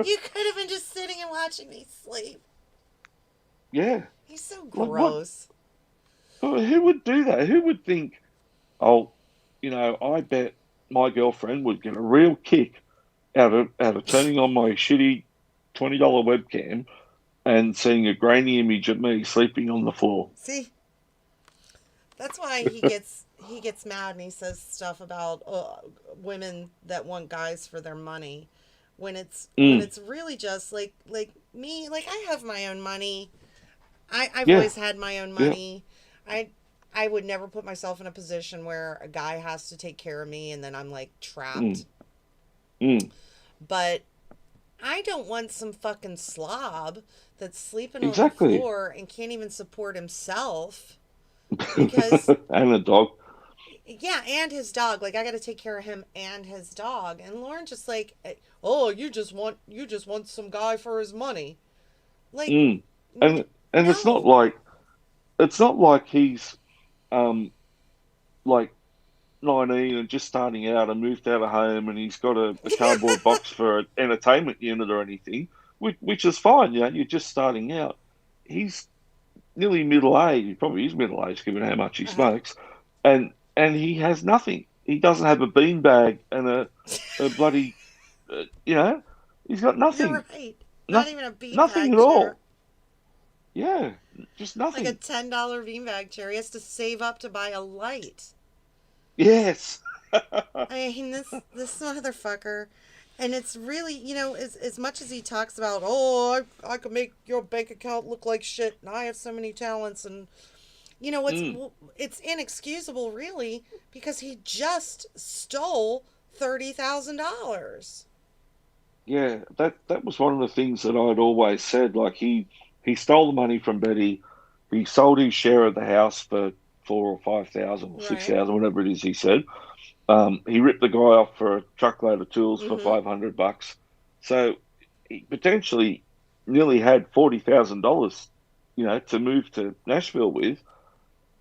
you could have been just sitting and watching me sleep.
Yeah.
He's so
Like, what?
gross.
Who would do that? Who would think, oh, I bet my girlfriend would get a real kick out of turning on my shitty $20 webcam and seeing a grainy image of me sleeping on the floor.
See, that's why he gets mad and he says stuff about women that want guys for their money, when it's really just like me. Like I have my own money. I've
Yeah.
always had my own
Yeah.
money. I would never put myself in a position where a guy has to take care of me and then I'm like trapped.
Mm.
But I don't want some fucking slob that's sleeping on the
Exactly.
floor and can't even support himself because
And a dog.
yeah, and his dog. Like I got to take care of him and his dog. And Lauren just like, oh, you just want some guy for his money. Like
Mm. And
no.
it's not like he's like 19 and just starting out and moved out of home and he's got a cardboard box for an entertainment unit or anything, which is fine. You're just starting out. He's nearly middle aged. He probably is middle aged given how much he
Uh-huh.
smokes, and he has nothing. He doesn't have a beanbag and a bloody, he's got
You're
nothing.
right. Not
No,
even a
nothing
beanbag
at
chair.
all. Yeah, just
Like a
nothing.
$10 beanbag chair. He has to save up to buy a light.
Yes.
I mean, this motherfucker, and it's really, as much as he talks about, oh, I could make your bank account look like shit, and I have so many talents, and
Mm.
it's inexcusable, really, because he just stole $30,000.
Yeah, that was one of the things that I'd always said. Like he stole the money from Betty. He sold his share of the house for 4 or 5 thousand or six
Right.
thousand, whatever it is he said. He ripped the guy off for a truckload of tools for
Mm-hmm.
$500. So he potentially nearly had $40,000, to move to Nashville with.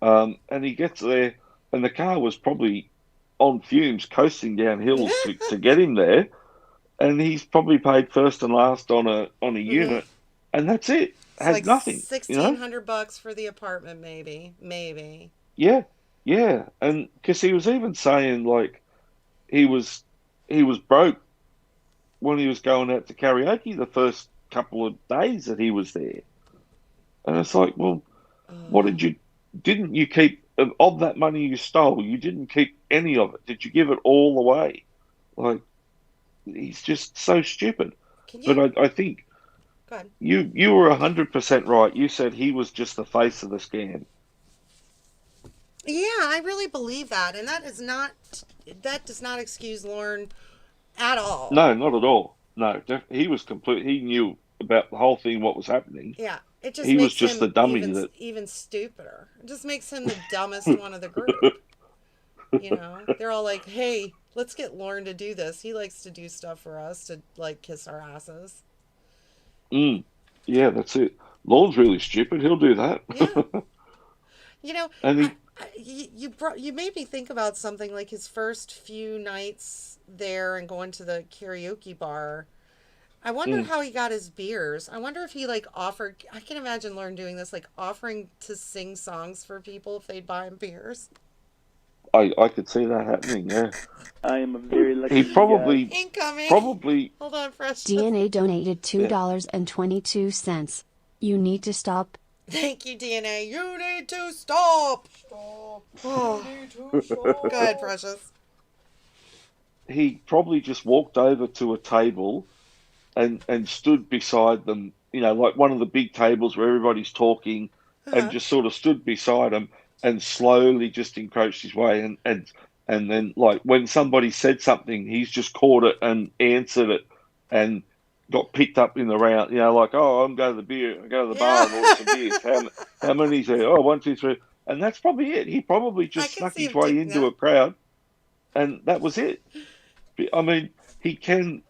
And he gets there, and the car was probably on fumes, coasting down hills to get him there. And he's probably paid first and last on a
Mm-hmm.
unit, and that's it.
It's
Has
like
nothing.
$1,600 for the apartment, maybe.
Yeah, yeah. And because he was even saying like he was he was broke when he was going out to karaoke the first couple of days that he was there, and it's like, well, what
Oh,
didn't you keep of that money you stole? You didn't keep any of it. Did you give it all away? Like he's just so stupid.
can
But
you
I think
go ahead?
you were 100% right. You said he was just the face of the scam.
Yeah, I really believe that, and that does not excuse Lauren at all.
No, not at all. No, he was complete. He knew about the whole thing, what was happening.
Yeah, it just
He was
makes
just the
him
dummy that.
even stupider. It just makes him the dumbest one of the group. They're all like, "Hey, let's get Lauren to do this. He likes to do stuff for us to like kiss our asses."
Mm, yeah, that's it. Lord's really stupid. He'll do that.
Yeah, you know,
And he.
you made me think about something like his first few nights there and going to the karaoke bar. I wonder
Mm,
how he got his beers. I wonder if he like offered. I can imagine Lauren doing this, like offering to sing songs for people if they'd buy him beers.
I could see that happening. Yeah,
I am a very
he
lucky guy.
Incoming.
probably.
Hold on, Precious.
DNA donated
Yeah.
$2.22. You need to stop.
Thank you, DNA. You need to stop.
Stop.
Oh,
You need to stop.
go ahead, Precious.
He probably just walked over to a table and stood beside them, like one of the big tables where everybody's talking, and
Uh-huh.
just sort of stood beside him and slowly just encroached his way, and then like when somebody said something, he's just caught it and answered it, and got picked up in the round, like, oh, I'm going to the bar
Yeah.
and order some beers. How many is there? Oh, one, two, three. And that's probably it. He probably
I
just
can
snuck
see
his
him
way
doing
into
that.
a crowd, and that was it. I mean, he can.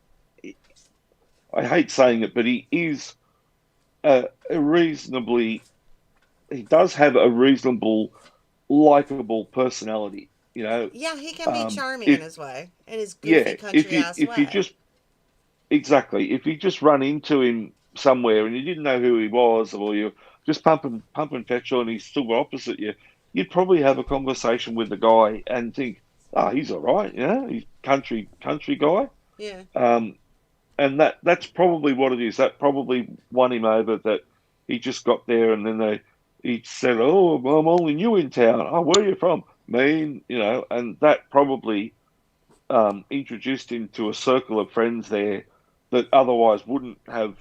I hate saying it, but he is a reasonably, he does have a reasonable, likable personality. You know,
Yeah, he can be charming in
if
his way, in his goofy
yeah,
country ass
if you
way.
just exactly, if you just run into him somewhere and you didn't know who he was, or you're just pumping petrol and he's still opposite you, you'd probably have a conversation with the guy and think, oh, he's all right, you know, he's country guy.
Yeah.
Um, and that's probably what it is. That probably won him over. That he just got there, and then he said, "Oh, I'm only new in town. Oh, where are you from? Maine, you know." And that probably introduced him to a circle of friends there that otherwise wouldn't have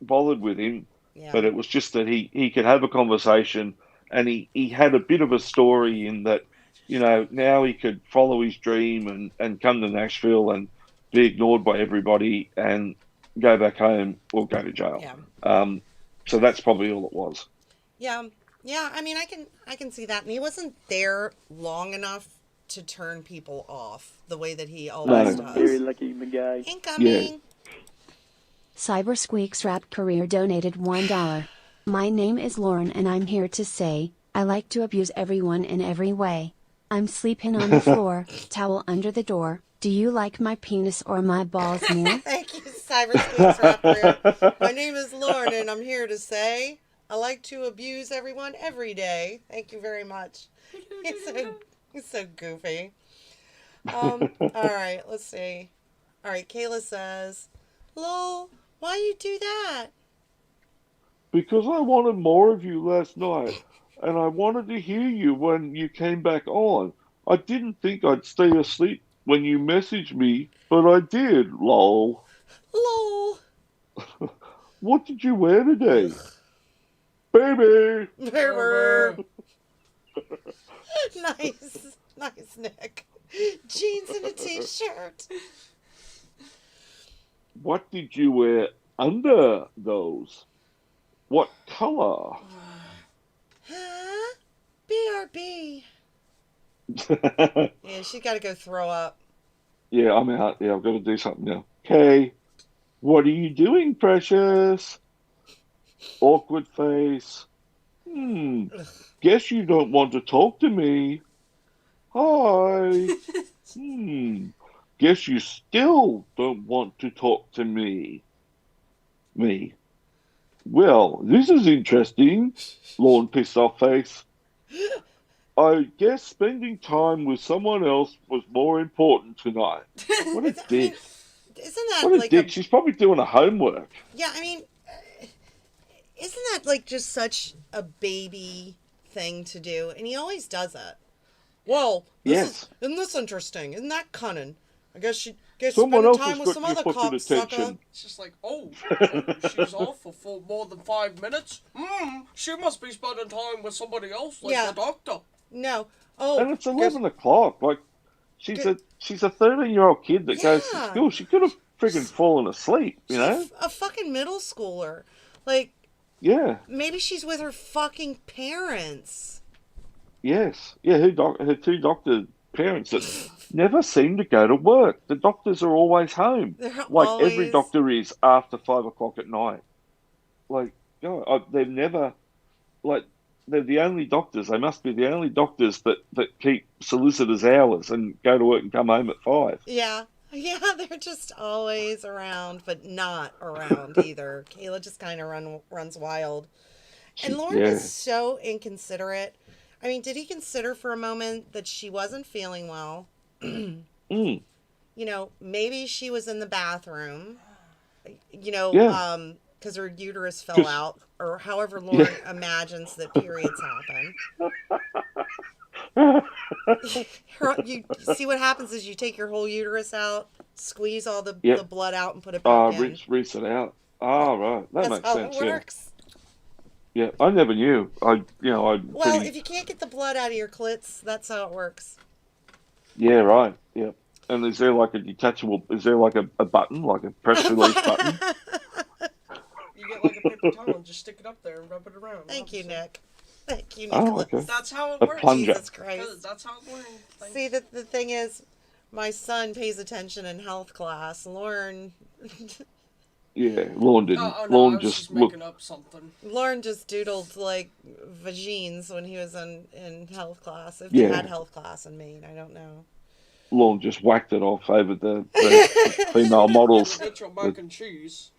bothered with him. But
Yeah.
it was just that he could have a conversation, and he had a bit of a story in that, you know, now he could follow his dream and come to Nashville and be ignored by everybody and go back home or go to jail.
Yeah.
So that's probably all it was.
Yeah. Yeah, I mean, I can see that. And he wasn't there long enough to turn people off the way that he always
No.
Very
does.
lucky guy.
Incoming.
Cyber Squeaks Rap Career donated $1. My name is Lauren and I'm here to say, I like to abuse everyone in every way. I'm sleeping on the floor, towel under the door. Do you like my penis or my balls more?
Thank you, Cyber Squeaks Rapper. My name is Lauren and I'm here to say I like to abuse everyone every day. Thank you very much. He's so goofy. All right, let's see. All right, Kayla says, "Lol, why you do that?"
Because I wanted more of you last night, and I wanted to hear you when you came back on. I didn't think I'd stay asleep when you messaged me, but I did, lol.
Lol.
What did you wear today? Baby!
Berber. Nice, Nick. Jeans and a t-shirt.
What did you wear under those? What color?
Huh? BRB. Yeah, she got to go throw up.
Yeah, I'm out. Yeah, I've got to do something now. Okay. What are you doing, precious? Awkward face. Guess you don't want to talk to me. Hi. Guess you still don't want to talk to me. Me. Well, this is interesting. Lawn pissed off face. I guess spending time with someone else was more important tonight. What a dick.
Isn't that
What a
like
dick. She's probably doing her homework.
Yeah, I mean, isn't that like just such a baby thing to do? And he always does it. Well, isn't this interesting? Isn't that cunning? I guess
Someone
spending
else
time
has
with some
got
other
your fucking
cocksucker.
attention.
It's just like, she's off for more than 5 minutes. She must be spending time with somebody else, like the doctor.
No. Oh,
And it's 11 o'clock. Like, she's a 13-year-old kid that goes to school. She could have friggin' fallen asleep, you know?
a fucking middle schooler. Like,
Yeah.
maybe she's with her fucking parents.
Yes. Yeah, her two doctor parents that never seem to go to work. The doctors are always home.
They're
like
always...
every doctor is after 5 o'clock at night. Like, they've never, like, they're the only doctors. They must be the only doctors that keep solicitors' hours and go to work and come home at 5.
Yeah. Yeah, they're just always around, but not around either. Kayla just kind of runs wild. And Lauren is so inconsiderate. I mean, did he consider for a moment that she wasn't feeling well? You know, maybe she was in the bathroom, you know, because her uterus fell out, or however Lauren imagines that periods happen. You see what happens is you take your whole uterus out, squeeze all the blood out, and put it back in.
Rinse it out. Oh, right. That makes sense.
That's how it works.
Yeah, I never knew. Well,
if you can't get the blood out of your clits, that's how it works.
Yeah, right. Yeah. And is there like a detachable, is there like a button, like a press release button?
You get like a paper towel and just stick it up there and rub it around.
Thank you, Nick. Thank you,
Oh,
Nicholas.
okay.
That's how it
A
works.
plunger.
Jesus Christ.
That's how it works.
See, the thing is, my son pays attention in health class. Lauren...
Yeah, Lorne didn't.
Oh, no, I
Lorne
was
just
just
looked.
making up something.
Lauren just doodled like vagines when he was in health class. If they
Yeah,
had health class in Maine, I don't know.
Lorne just whacked it off over the female models.
Get your mac and cheese.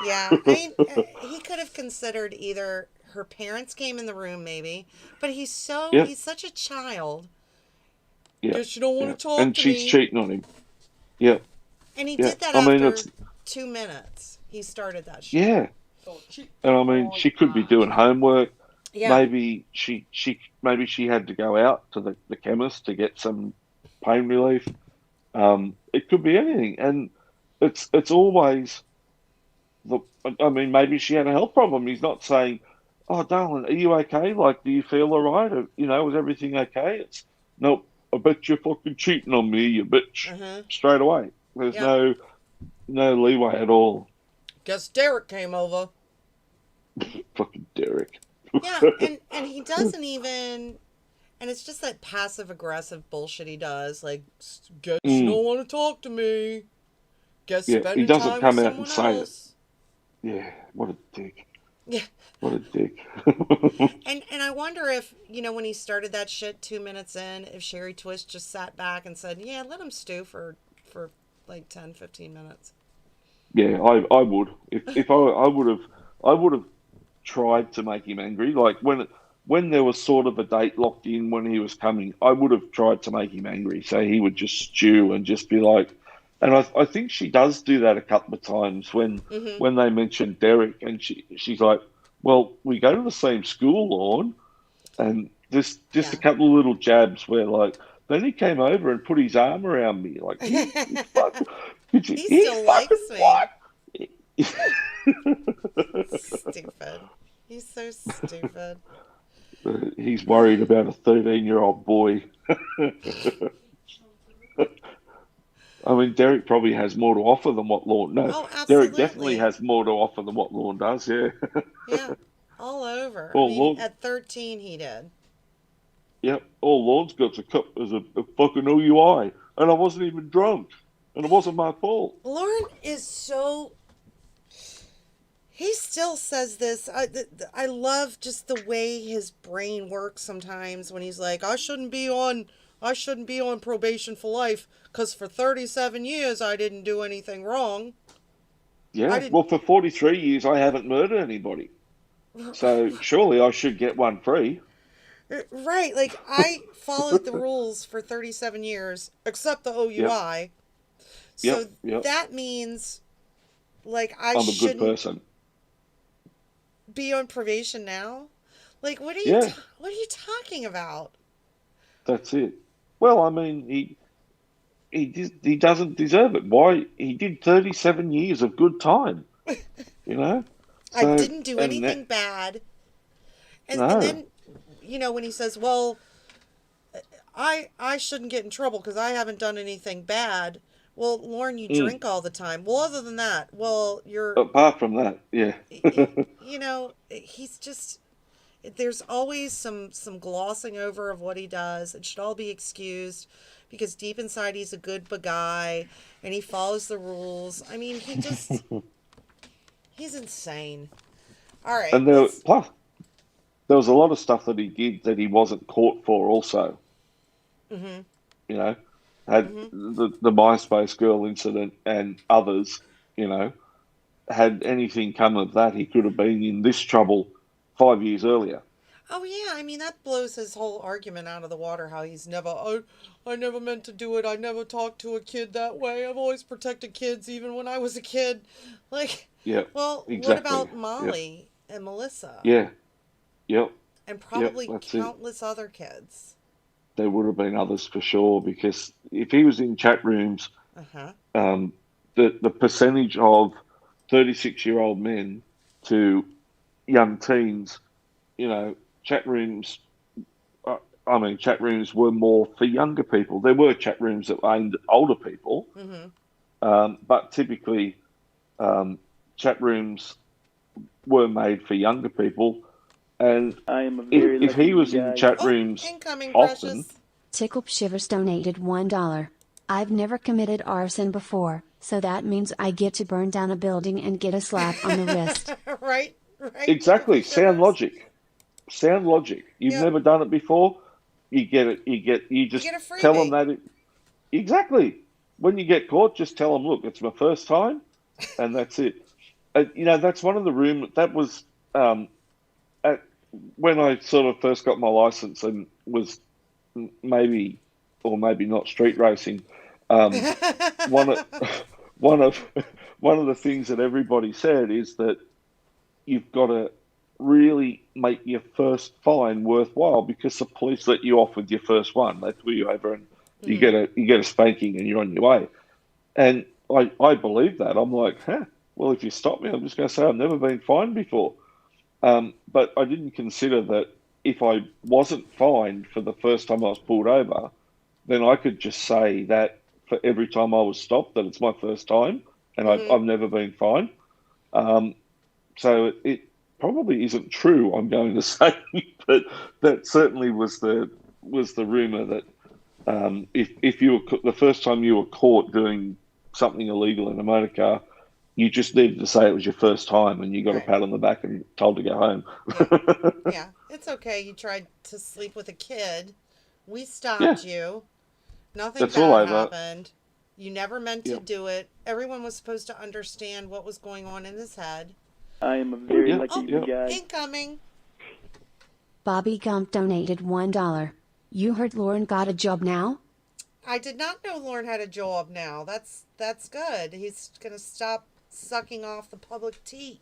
Yeah, I mean, he could have considered either her parents came in the room, maybe, but
Yep,
he's such a child,
yeah,
guess you don't want
yeah.
to talk
And
to
she's
me.
cheating on him. Yeah,
And he
yeah.
did that
I mean,
after
it's
2 minutes. He started that shit.
yeah.
Oh, cheap.
And I mean, she could be doing homework.
Yeah.
Maybe she had to go out to the chemist to get some pain relief. It could be anything, and it's always the. I mean, maybe she had a health problem. He's not saying, "Oh, darling, are you okay? Like, do you feel all right? Or, is everything okay?" It's nope. I bet you're fucking cheating on me, you bitch.
Uh-huh.
Straight away. There's
Yeah.
no leeway at all.
Guess Derek came over.
Fucking Derek.
Yeah, and he doesn't even, and it's just that passive aggressive bullshit he does. Like, guess you don't want to talk to me. Guess
Yeah, he
spending
doesn't
time
come
with
out and
someone
say it.
else.
Yeah, what a dick.
Yeah.
What a dick.
And I wonder if, when he started that shit 2 minutes in, if Sherry Twist just sat back and said, yeah, let him stew for like 10, 15 minutes.
Yeah, I would. If I would have tried to make him angry. Like when there was sort of a date locked in when he was coming, I would have tried to make him angry. So he would just stew and just be like, and I think she does do that a couple of times when they mention Derek, and she's like, well, we go to the same school, Lorne, and just a couple of little jabs where like, then he came over and put his arm around me, like he fucking,
He still likes me.
what?
Stupid. He's so stupid.
He's worried about a 13-year-old boy. I mean, Derek probably has more to offer than what Lorne. No,
Oh,
Derek definitely
absolutely.
has more to offer than what Lorne does. Yeah.
Yeah, all over. I
Well,
mean,
Lorne,
at 13 he did.
yep. All Lorne's got's a cup as a fucking OUI, and I wasn't even drunk, and it wasn't my fault.
Lauren is so. He still says this. I love just the way his brain works sometimes when he's like, I shouldn't be on probation for life because for 37 years I didn't do anything wrong.
Yeah. Well, for 43 years I haven't murdered anybody, so surely I should get one free.
Right, like I followed the rules for 37 years, except the OUI. So
Yep.
that means, like,
I'm a good
shouldn't
person.
be on probation now. Like, what are you talking about?
That's it. Well, I mean, he doesn't deserve it. Why? He did 37 years of good time. So,
I didn't do
and
anything bad. And
No.
then, when he says, well, I shouldn't get in trouble because I haven't done anything bad. Well, Lauren, you drink all the time. Well, other than that, you're...
Apart from that, yeah.
He's just... There's always some glossing over of what he does. It should all be excused because deep inside he's a good guy and he follows the rules. I mean, he's insane. All right.
And plus, there was a lot of stuff that he did that he wasn't caught for also. Mm-hmm. Had the MySpace girl incident and others, had anything come of that, he could have been in this trouble 5 years earlier.
Oh, yeah. I mean, that blows his whole argument out of the water, how he's I never meant to do it. I never talked to a kid that way. I've always protected kids, even when I was a kid. Like,
Yeah.
well,
exactly.
what about Molly and Melissa?
Yeah. Yep.
And probably
that's
countless other kids.
There would have been others for sure, because if he was in chat rooms, the percentage of 36-year-old men to young teens, chat rooms were more for younger people. There were chat rooms that were aimed at older people, but typically chat rooms were made for younger people. And
I am a very
if he was
lucky
in
guy.
chat rooms
Incoming,
often,
precious.
Tickle Shivers donated $1. I've never committed arson before, so that means I get to burn down a building and get a slap on the wrist.
Right.
Exactly.
For
Sound
sure.
logic. Sound logic. You've
Yep.
never done it before. You get it. You just
get a
tell them
freebie.
that. Exactly. When you get caught, just tell them, look, it's my first time, and that's it. That's one of the that was at, when I sort of first got my license and was maybe or maybe not street racing. One of one of one of the things that everybody said is that you've got to really make your first fine worthwhile because the police let you off with your first one. They pull you over and you get a spanking and you're on your way. And I believe that. I'm like, well, if you stop me, I'm just going to say I've never been fined before. But I didn't consider that if I wasn't fined for the first time I was pulled over, then I could just say that for every time I was stopped, that it's my first time and I've never been fined. So it probably isn't true, I'm going to say, but that certainly was the rumor that if you were the first time you were caught doing something illegal in a motor car, you just needed to say it was your first time and you got a pat on the back and told to go home.
Yeah, it's okay. You tried to sleep with a kid. We stopped you. Nothing
That's
bad
all over.
happened. You never meant to do it. Everyone was supposed to understand what was going on in his head.
I am a very lucky guy.
Incoming.
Bobby Gump donated $1. You heard Lauren got a job now?
I did not know Lauren had a job now. That's good. He's going to stop sucking off the public tea.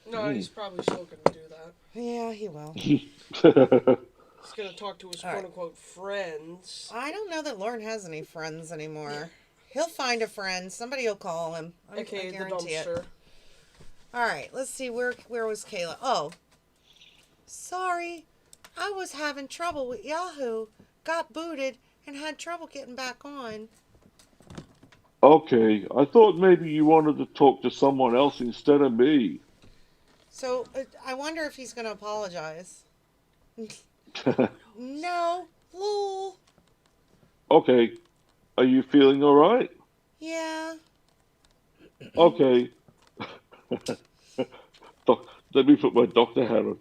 No, he's probably still going to do that.
Yeah, he will.
He's going to talk to his quote-unquote friends.
I don't know that Lauren has any friends anymore. He'll find a friend. Somebody will call him. I guarantee it. All right, let's see. Where was Kayla? Oh, sorry. I was having trouble with Yahoo. Got booted and had trouble getting back on.
Okay, I thought maybe you wanted to talk to someone else instead of me.
So, I wonder if he's going to apologize. No, lol.
Okay, are you feeling all right?
Yeah.
Okay. Let me put my doctor hat on.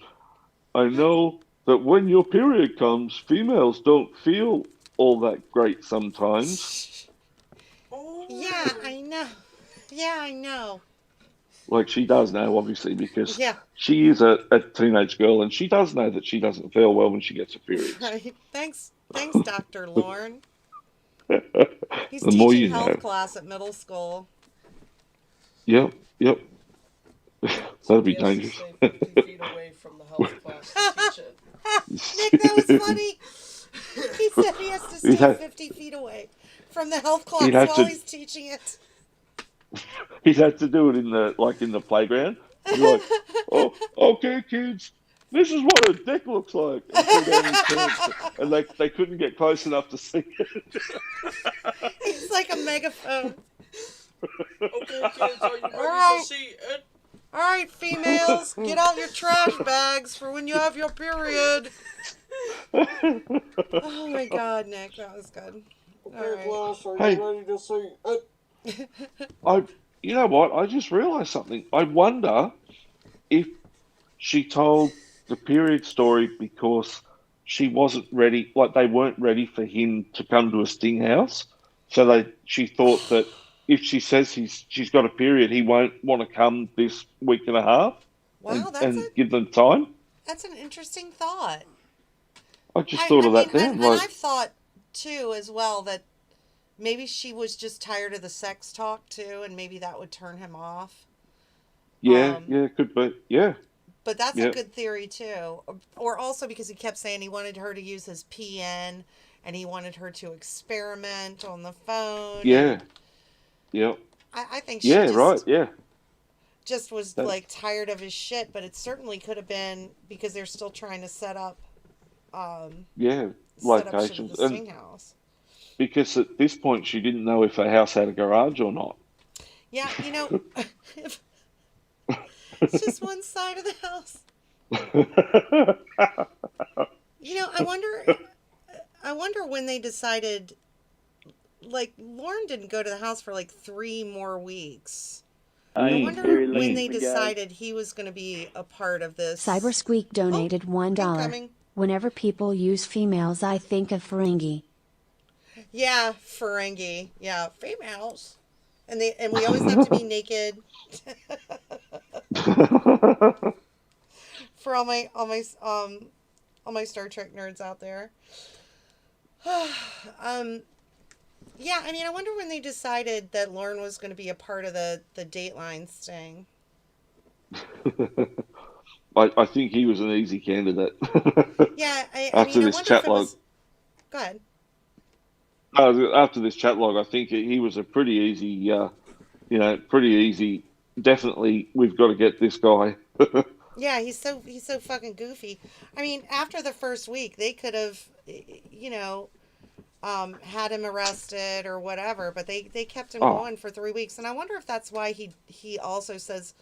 I know that when your period comes, females don't feel all that great sometimes.
Yeah, I know. Yeah, I know.
Like she does now, obviously, because
Yeah.
she is a teenage girl and she does know that she doesn't feel well when she gets her period.
Right. Thanks, Dr. Lauren. He's
The more
teaching
you
health
know.
class at middle school.
Yep. That'd be
He has to
dangerous.
stay 50 feet away from the health class to teach it.
Nick, that was funny. He said he has to stay 50 feet away from the health class while he's teaching it.
He'd have to do it in the playground. He'd be like, oh, okay, kids, this is what a dick looks like. And pull down his pants, and they couldn't get close enough to see it.
It's like a megaphone.
Okay, kids, are you ready
right.
to see it?
All right, females, get out your trash bags for when you have your period. Oh my God, Nick, that was good.
Okay, class, are
Hey.
you ready to see it?
You know what? I just realised something. I wonder if she told the period story because she wasn't ready, like they weren't ready for him to come to a sting house. So she thought that if she says she's got a period, he won't want to come this week and a half.
Wow,
and give them time.
That's an interesting thought.
I just thought of that then.
And I've thought too, as well, that maybe she was just tired of the sex talk too, and maybe that would turn him off.
Yeah, it could be. Yeah.
But that's a good theory too. Or also because he kept saying he wanted her to use his PN and he wanted her to experiment on the phone.
Yeah. Yeah.
I think she just was like tired of his shit, but it certainly could have been because they're still trying to set up
locations.
The sting house.
Because at this point she didn't know if her house had a garage or not.
Yeah, it's just one side of the house. I wonder when they decided, like, Lauren didn't go to the house for like 3 more weeks.
I
I
am
wonder
very
when
lucky
they
for God.
decided he was going to be a part of this.
Cybersqueak donated $1.
incoming.
Whenever people use females, I think of Ferengi.
Yeah, Ferengi. Yeah, females. And we always have to be naked. For all my Star Trek nerds out there. Yeah, I mean, I wonder when they decided that Lauren was going to be a part of the Dateline sting.
I think he was an easy candidate.
Yeah, I
After
mean, I
this
wonder if
chat
it
log,
was. Go ahead.
after this chat log, I think he was a pretty easy, pretty easy. Definitely, we've got to get this guy.
Yeah, he's so fucking goofy. I mean, after the first week, they could have, had him arrested or whatever, but they kept him
Oh,
going for 3 weeks, and I wonder if that's why he also says,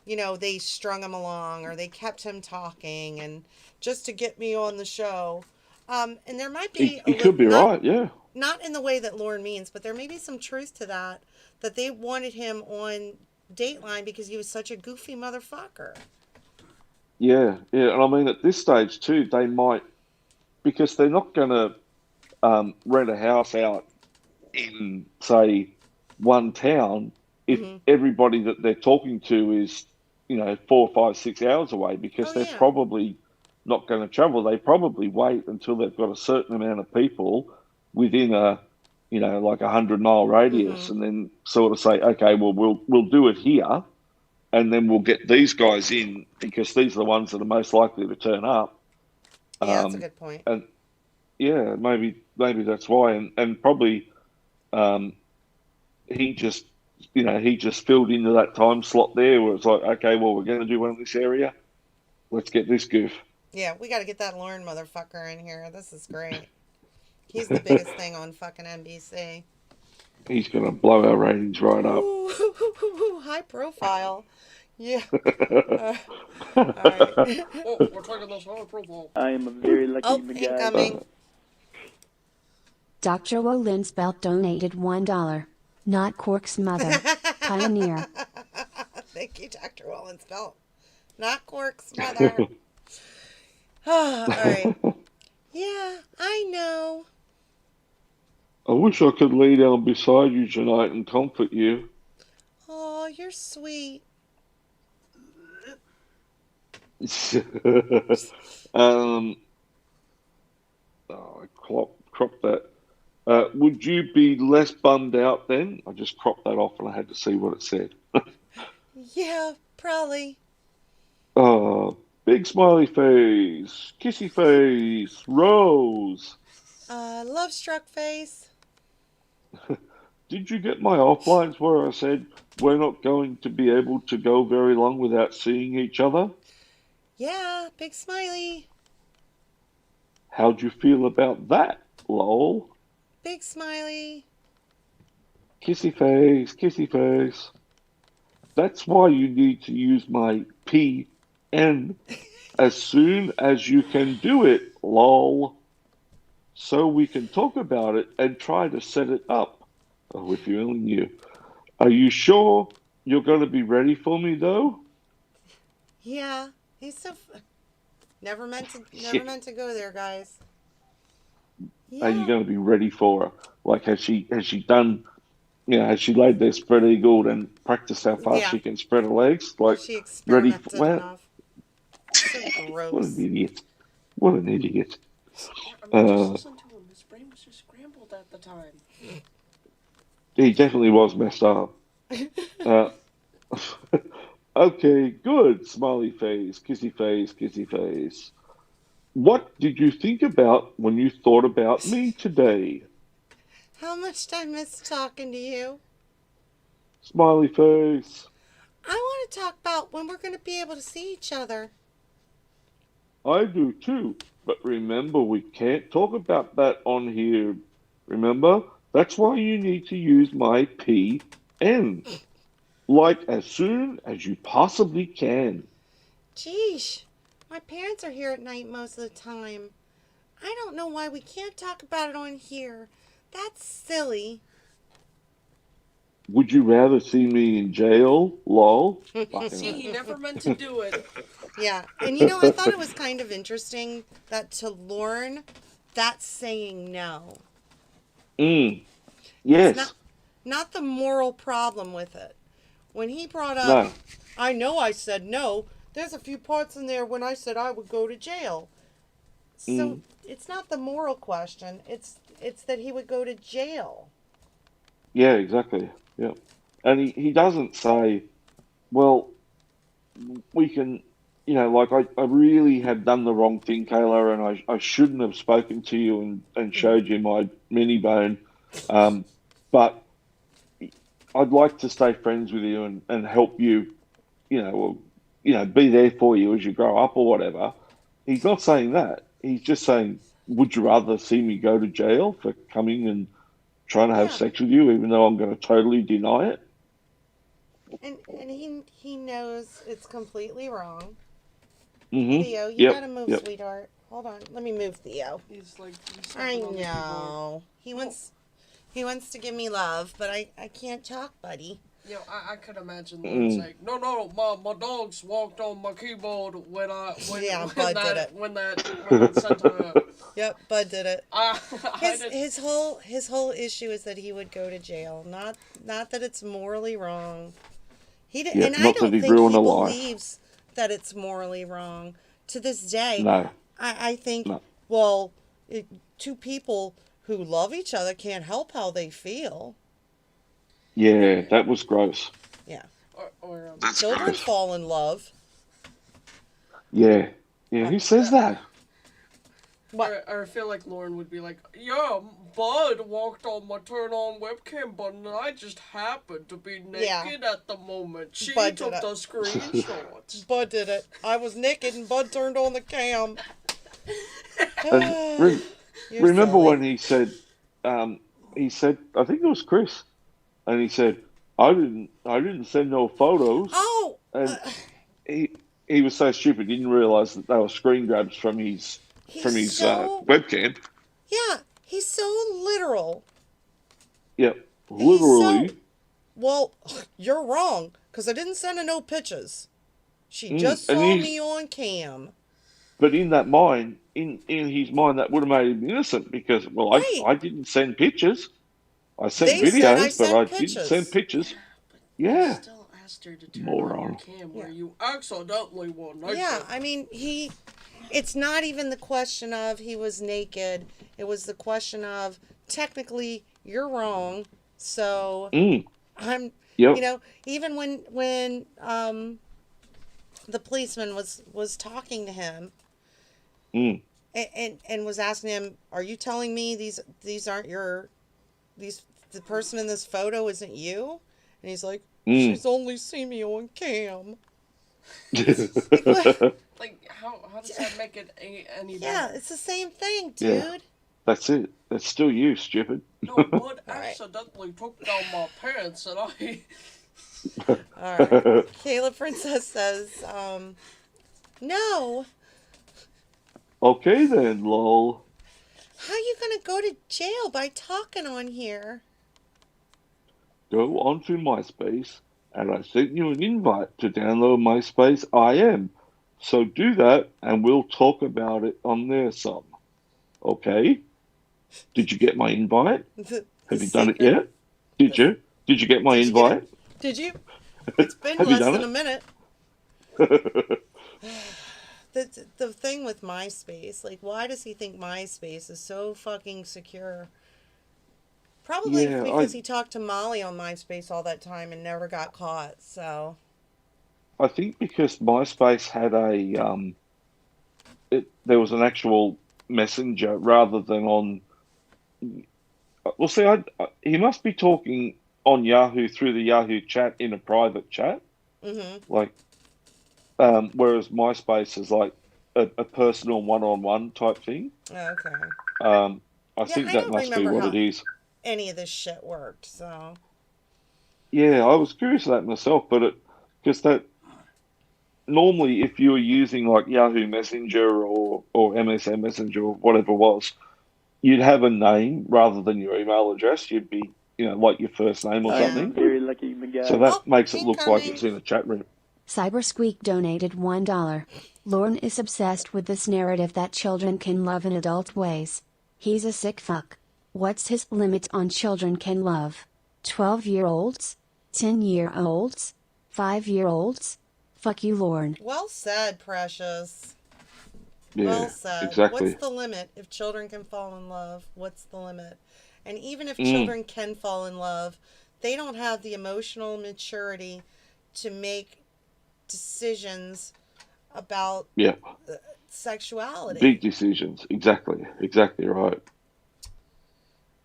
they strung him along or they kept him talking and just to get me on the show. And there might be
he could be right. Yeah.
not in the way that Lauren means, but there may be some truth to that they wanted him on Dateline because he was such a goofy motherfucker.
Yeah, yeah, and I mean at this stage too, they might because they're not going to rent a house out in say one town if
Hmm.
everybody that they're talking to is 4, 5, 6 hours away because
Oh
they're
yeah.
probably not going to travel. They probably wait until they've got a certain amount of people within like 100-mile radius,
Hmm.
and then sort of say, okay, well we'll do it here and then we'll get these guys in because these are the ones that are most likely to turn up.
Yeah, that's a
Um,
good point.
and yeah, maybe that's why, and probably um, he just filled into that time slot there where it's like, okay, well we're going to do one in this area. Let's get this goof.
Yeah, we got to get that Lauren motherfucker in here. This is great. He's the biggest thing on fucking NBC.
He's going to blow our ratings right up.
Ooh, high profile. Yeah. All right.
Oh, we're taking this high profile.
I am a very lucky
Oh,
guy.
incoming.
Dr. Wolinspelt donated $1. Not Cork's mother. Pioneer.
Thank you, Dr. Wallenspelt. Not Quark's mother. All right. Yeah, I know.
I wish I could lay down beside you tonight and comfort you.
Oh, you're sweet.
um, I cropped that. Would you be less bummed out then? I just cropped that off and I had to see what it said.
Yeah, probably.
Oh, big smiley face, kissy face, rose.
Love struck face.
Did you get my offlines where I said we're not going to be able to go very long without seeing each other?
Yeah, big smiley.
How'd you feel about that, lol?
Big smiley.
Kissy face, kissy face. That's why you need to use my PN as soon as you can do it, lol. So we can talk about it and try to set it up. Oh, if you only knew. Are you sure you're going to be ready for me, though?
Yeah, he's so. Never meant
Yeah.
to go there, guys.
Are you
Yeah.
going to be ready for her? Like, has she done? Has she laid there spread eagled and practiced how fast
Yeah.
she can spread her legs? Like,
She
ready?
experimented
Well,
enough. So
what an
gross.
idiot! What an idiot!
I mean, just listen to him. His brain was just scrambled at the time.
He definitely was messed up. Uh, okay, good. Smiley face, kissy face, kissy face. What did you think about when you thought about me today?
How much did I miss talking to you?
Smiley face.
I want to talk about when we're going to be able to see each other.
I do too. But remember, we can't talk about that on here. Remember? That's why you need to use my PN. Like as soon as you possibly can.
Geesh, my parents are here at night most of the time. I don't know why we can't talk about it on here. That's silly.
would you rather see me in jail? Lol.
See, he never meant to do it.
Yeah. And you know, I thought it was kind of interesting that to Lorne, that's saying no.
Mm.
It's
Yes.
not the moral problem with it. When he brought up,
No.
I know I said no, there's a few parts in there when I said I would go to jail. So it's not the moral question. It's that he would go to jail.
Yeah, exactly. Yeah. And he doesn't say, well, we can, like I really have done the wrong thing, Kayla, and I shouldn't have spoken to you and showed you my mini bone. But I'd like to stay friends with you and help you, be there for you as you grow up or whatever. He's not saying that. He's just saying, would you rather see me go to jail for coming and trying to have
Yeah.
sex with you, even though I'm going to totally deny it?
And he knows it's completely wrong.
Mm-hmm.
Theo, you
Yep.
gotta move,
Yep.
sweetheart. Hold on, let me move Theo.
He's like, he's
I
stepping on the keyboard.
know. He wants to give me love, but I can't talk, buddy.
You know, I could imagine Lord saying, no, my dogs walked on my keyboard when
Bud did it.
when that sent her.
Yep, Bud did it.
His
His whole issue is that he would go to jail. Not that it's morally wrong. He did,
Yeah,
and I
not that
don't
he'd
think
ruin
he
a life.
believes that it's morally wrong. To this day,
No.
I think,
No.
well, two people who love each other can't help how they feel.
Yeah, that was gross.
Yeah.
or
Children fall in love.
Yeah. Yeah, who says that?
What?
Or I feel like Lauren would be like, yeah, Bud walked on my turn on webcam button and I just happened to be naked at the moment. She
Bud
took
did
the
it.
screenshots.
Bud did it. I was naked and Bud turned on the cam.
And
You're
remember
silly.
when he said, I think it was Chris, and he said, I didn't send no photos.
Oh!
And he was so stupid, he didn't realize that they were screen grabs from his
He's so-
webcam.
Yeah, he's so literal.
Yep,
He's
literally.
so- Well, you're wrong, because I didn't send her no pictures. She just
and
saw
he's-
me on cam.
But in that mind, in his mind, that would have made him innocent because, well,
Right.
I didn't send pictures. I sent
They said I
videos, but
sent
I
pictures.
didn't send pictures.
You
Yeah.
still asked her to turn
Moron.
on your cam where
Yeah.
you accidentally were naked.
Yeah, I mean, it's not even the question of he was naked. It was the question of, technically, you're wrong. So, I'm,
Yep.
even when the policeman was talking to him and was asking him, are you telling me these aren't the person in this photo isn't you? And he's like, she's only seen me on cam.
Like, how does that make it any better?
Yeah, it's the same thing, dude.
Yeah. That's it. That's still you, stupid.
No, Bud accidentally took down my pants and I...
All right. Kayla Princess says, no.
Okay then, lol.
How you gonna go to jail by talking on here?
Go onto MySpace, and I sent you an invite to download MySpace IM. So do that, and we'll talk about it on there some. Okay? Did you get my invite? Have you done it yet? Did you? Did you get my
Did you get
invite?
Did you? It's been
Have you
less
done
than
it?
a minute. The thing with MySpace, like, why does he think MySpace is so fucking secure? Probably
Yeah,
because he talked to Molly on MySpace all that time and never got caught. So
I think because MySpace had there was an actual messenger rather than on. Well, see, he must be talking on Yahoo through the Yahoo chat in a private chat, like, whereas MySpace is like a personal one-on-one type thing.
okay,
I think
I
that
don't
must be
remember
what
how-
it is.
any of this shit worked. So
Yeah, I was curious of that myself, but because that normally if you were using like Yahoo Messenger or MSN Messenger or whatever it was, you'd have a name rather than your email address. You'd be like your first name or
I'm
something.
very lucky guy.
So that
Oh,
makes it
keep
look like
coming.
it's in a chat room.
Cybersqueak donated $1. Lauren is obsessed with this narrative that children can love in adult ways. He's a sick fuck. What's his limit on children can love? 12-year-olds? 10-year-olds? 5-year-olds? Fuck you, Lauren.
Well said, Precious.
Yeah,
Well said.
exactly.
What's the limit? If children can fall in love, what's the limit? And even if children can fall in love, they don't have the emotional maturity to make decisions about sexuality.
Big decisions. Exactly right.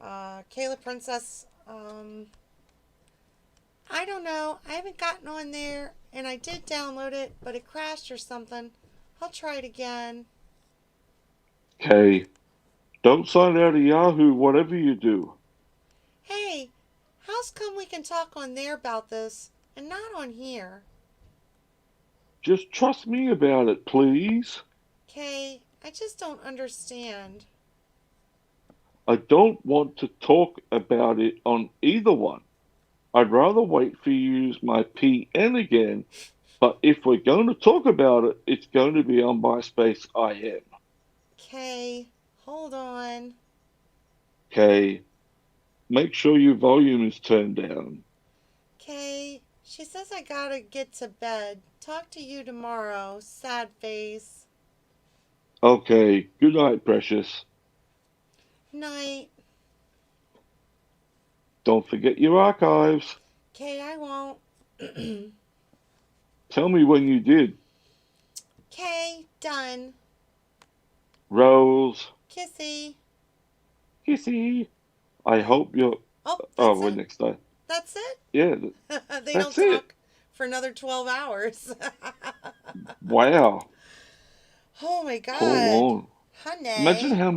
Kayla Princess, I don't know. I haven't gotten on there, and I did download it, but it crashed or something. I'll try it again.
Okay, don't sign out of Yahoo, whatever you do.
Hey, how's come we can talk on there about this and not on here?
Just trust me about it, please.
Kay, I just don't understand.
I don't want to talk about it on either one. I'd rather wait for you to use my PN again, but if we're going to talk about it, it's going to be on MySpace IM.
Kay, hold on.
Okay, make sure your volume is turned down.
Kay, she says I gotta get to bed. Talk to you tomorrow. Sad face.
Okay, good night, precious.
Night.
Don't forget your archives.
Kay, I won't.
Tell me when you did.
Kay, done.
Rose.
Kissy.
Kissy. I hope you're...
Oh,
we're next day.
that's it?
Yeah.
They
That's
don't
it.
talk for another 12 hours.
Wow.
Oh my God.
So long.
Honey.
Imagine how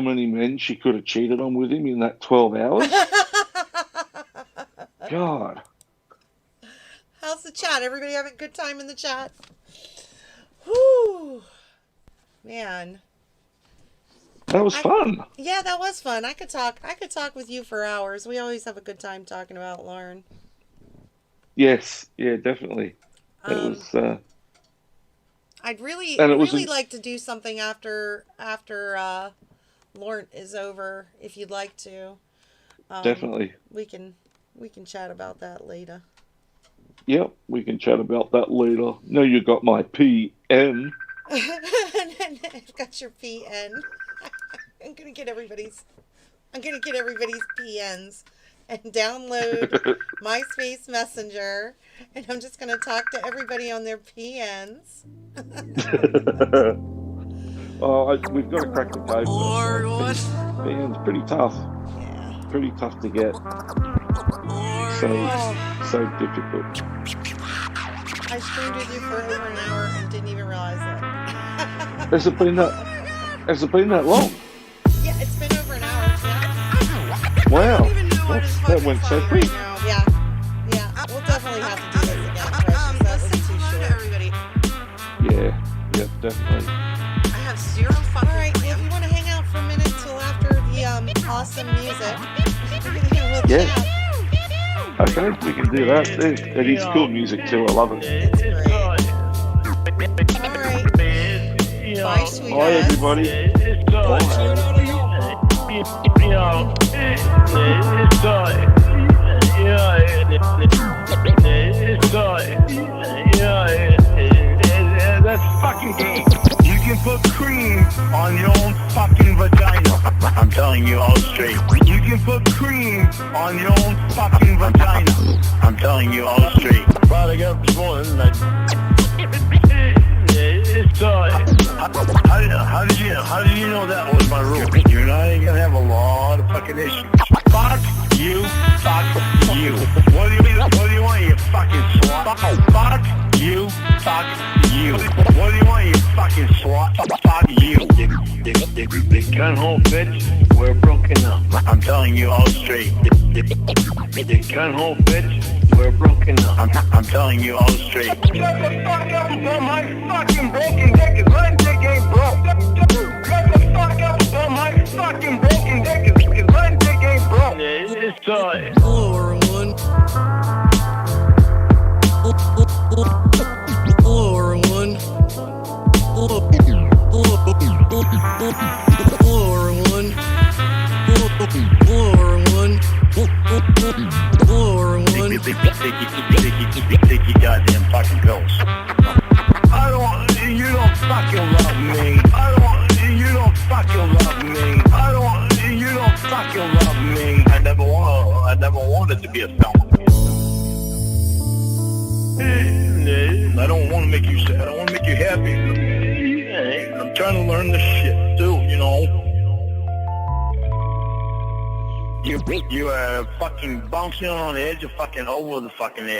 many men she could have cheated on with him in that 12 hours. God.
How's the chat? Everybody having a good time in the chat? Whew. Man.
That was fun.
Yeah, that was fun. I could talk with you for hours. We always have a good time talking about Lauren.
Yes. Yeah, definitely. It was...
I'd really
And it was
like to do something after Lauren is over, if you'd like to.
Definitely.
We can chat about that later.
Yep, we can chat about that later. No, you got my PN.
I've got your PN. I'm gonna get everybody's PNs and download MySpace Messenger, and I'm just gonna talk to everybody on their PNs.
We've got to crack the code. PN's pretty tough.
Yeah.
Pretty tough to get. So difficult.
I streamed with you for over an hour and didn't even realize it.
Has it been that long?
Yeah, it's been over an hour. Yeah.
Wow.
I don't even know what is
That went so quick.
now. Yeah. We'll definitely have to do this again, Precious. That was too short. Everybody.
Yeah, definitely.
I have zero fucking.
All right, well, if you want to hang out for a minute till after the awesome music, we'll
Yeah.
chat.
Okay, we can do that. It is cool music too. I love it.
It's great. All right. Bye, sweetheart.
Bye, everybody.
That's fucking gay. You can put cream on your own fucking vagina. I'm telling you all straight. You can put cream on your own fucking vagina. I'm telling you all straight. But I got this morning how did you know that was my rule? You and I ain't gonna have a lot of fucking issues. Fuck you, fuck you. What do you want, you fucking slut? Fuck you, fuck you. What do you want, you fucking slut? Fuck you. They can't hold bitch, we're broken up. I'm telling you all straight. They can't hold bitch, we're broken up. I'm telling you all straight. Shut the fuck up, son. My fucking broken dick is my dick ain't broke. Shut the fuck up, son. My fucking broken dick is my dick ain't broke. Sticky goddamn fucking pills. You don't fucking love me. You don't fucking love me. You don't fucking love me. I never wanted to be a felon. I don't want to make you sad. I want to make you happy. I'm trying to learn this shit too, you know. You are fucking bouncing on the edge of fucking over the fucking edge.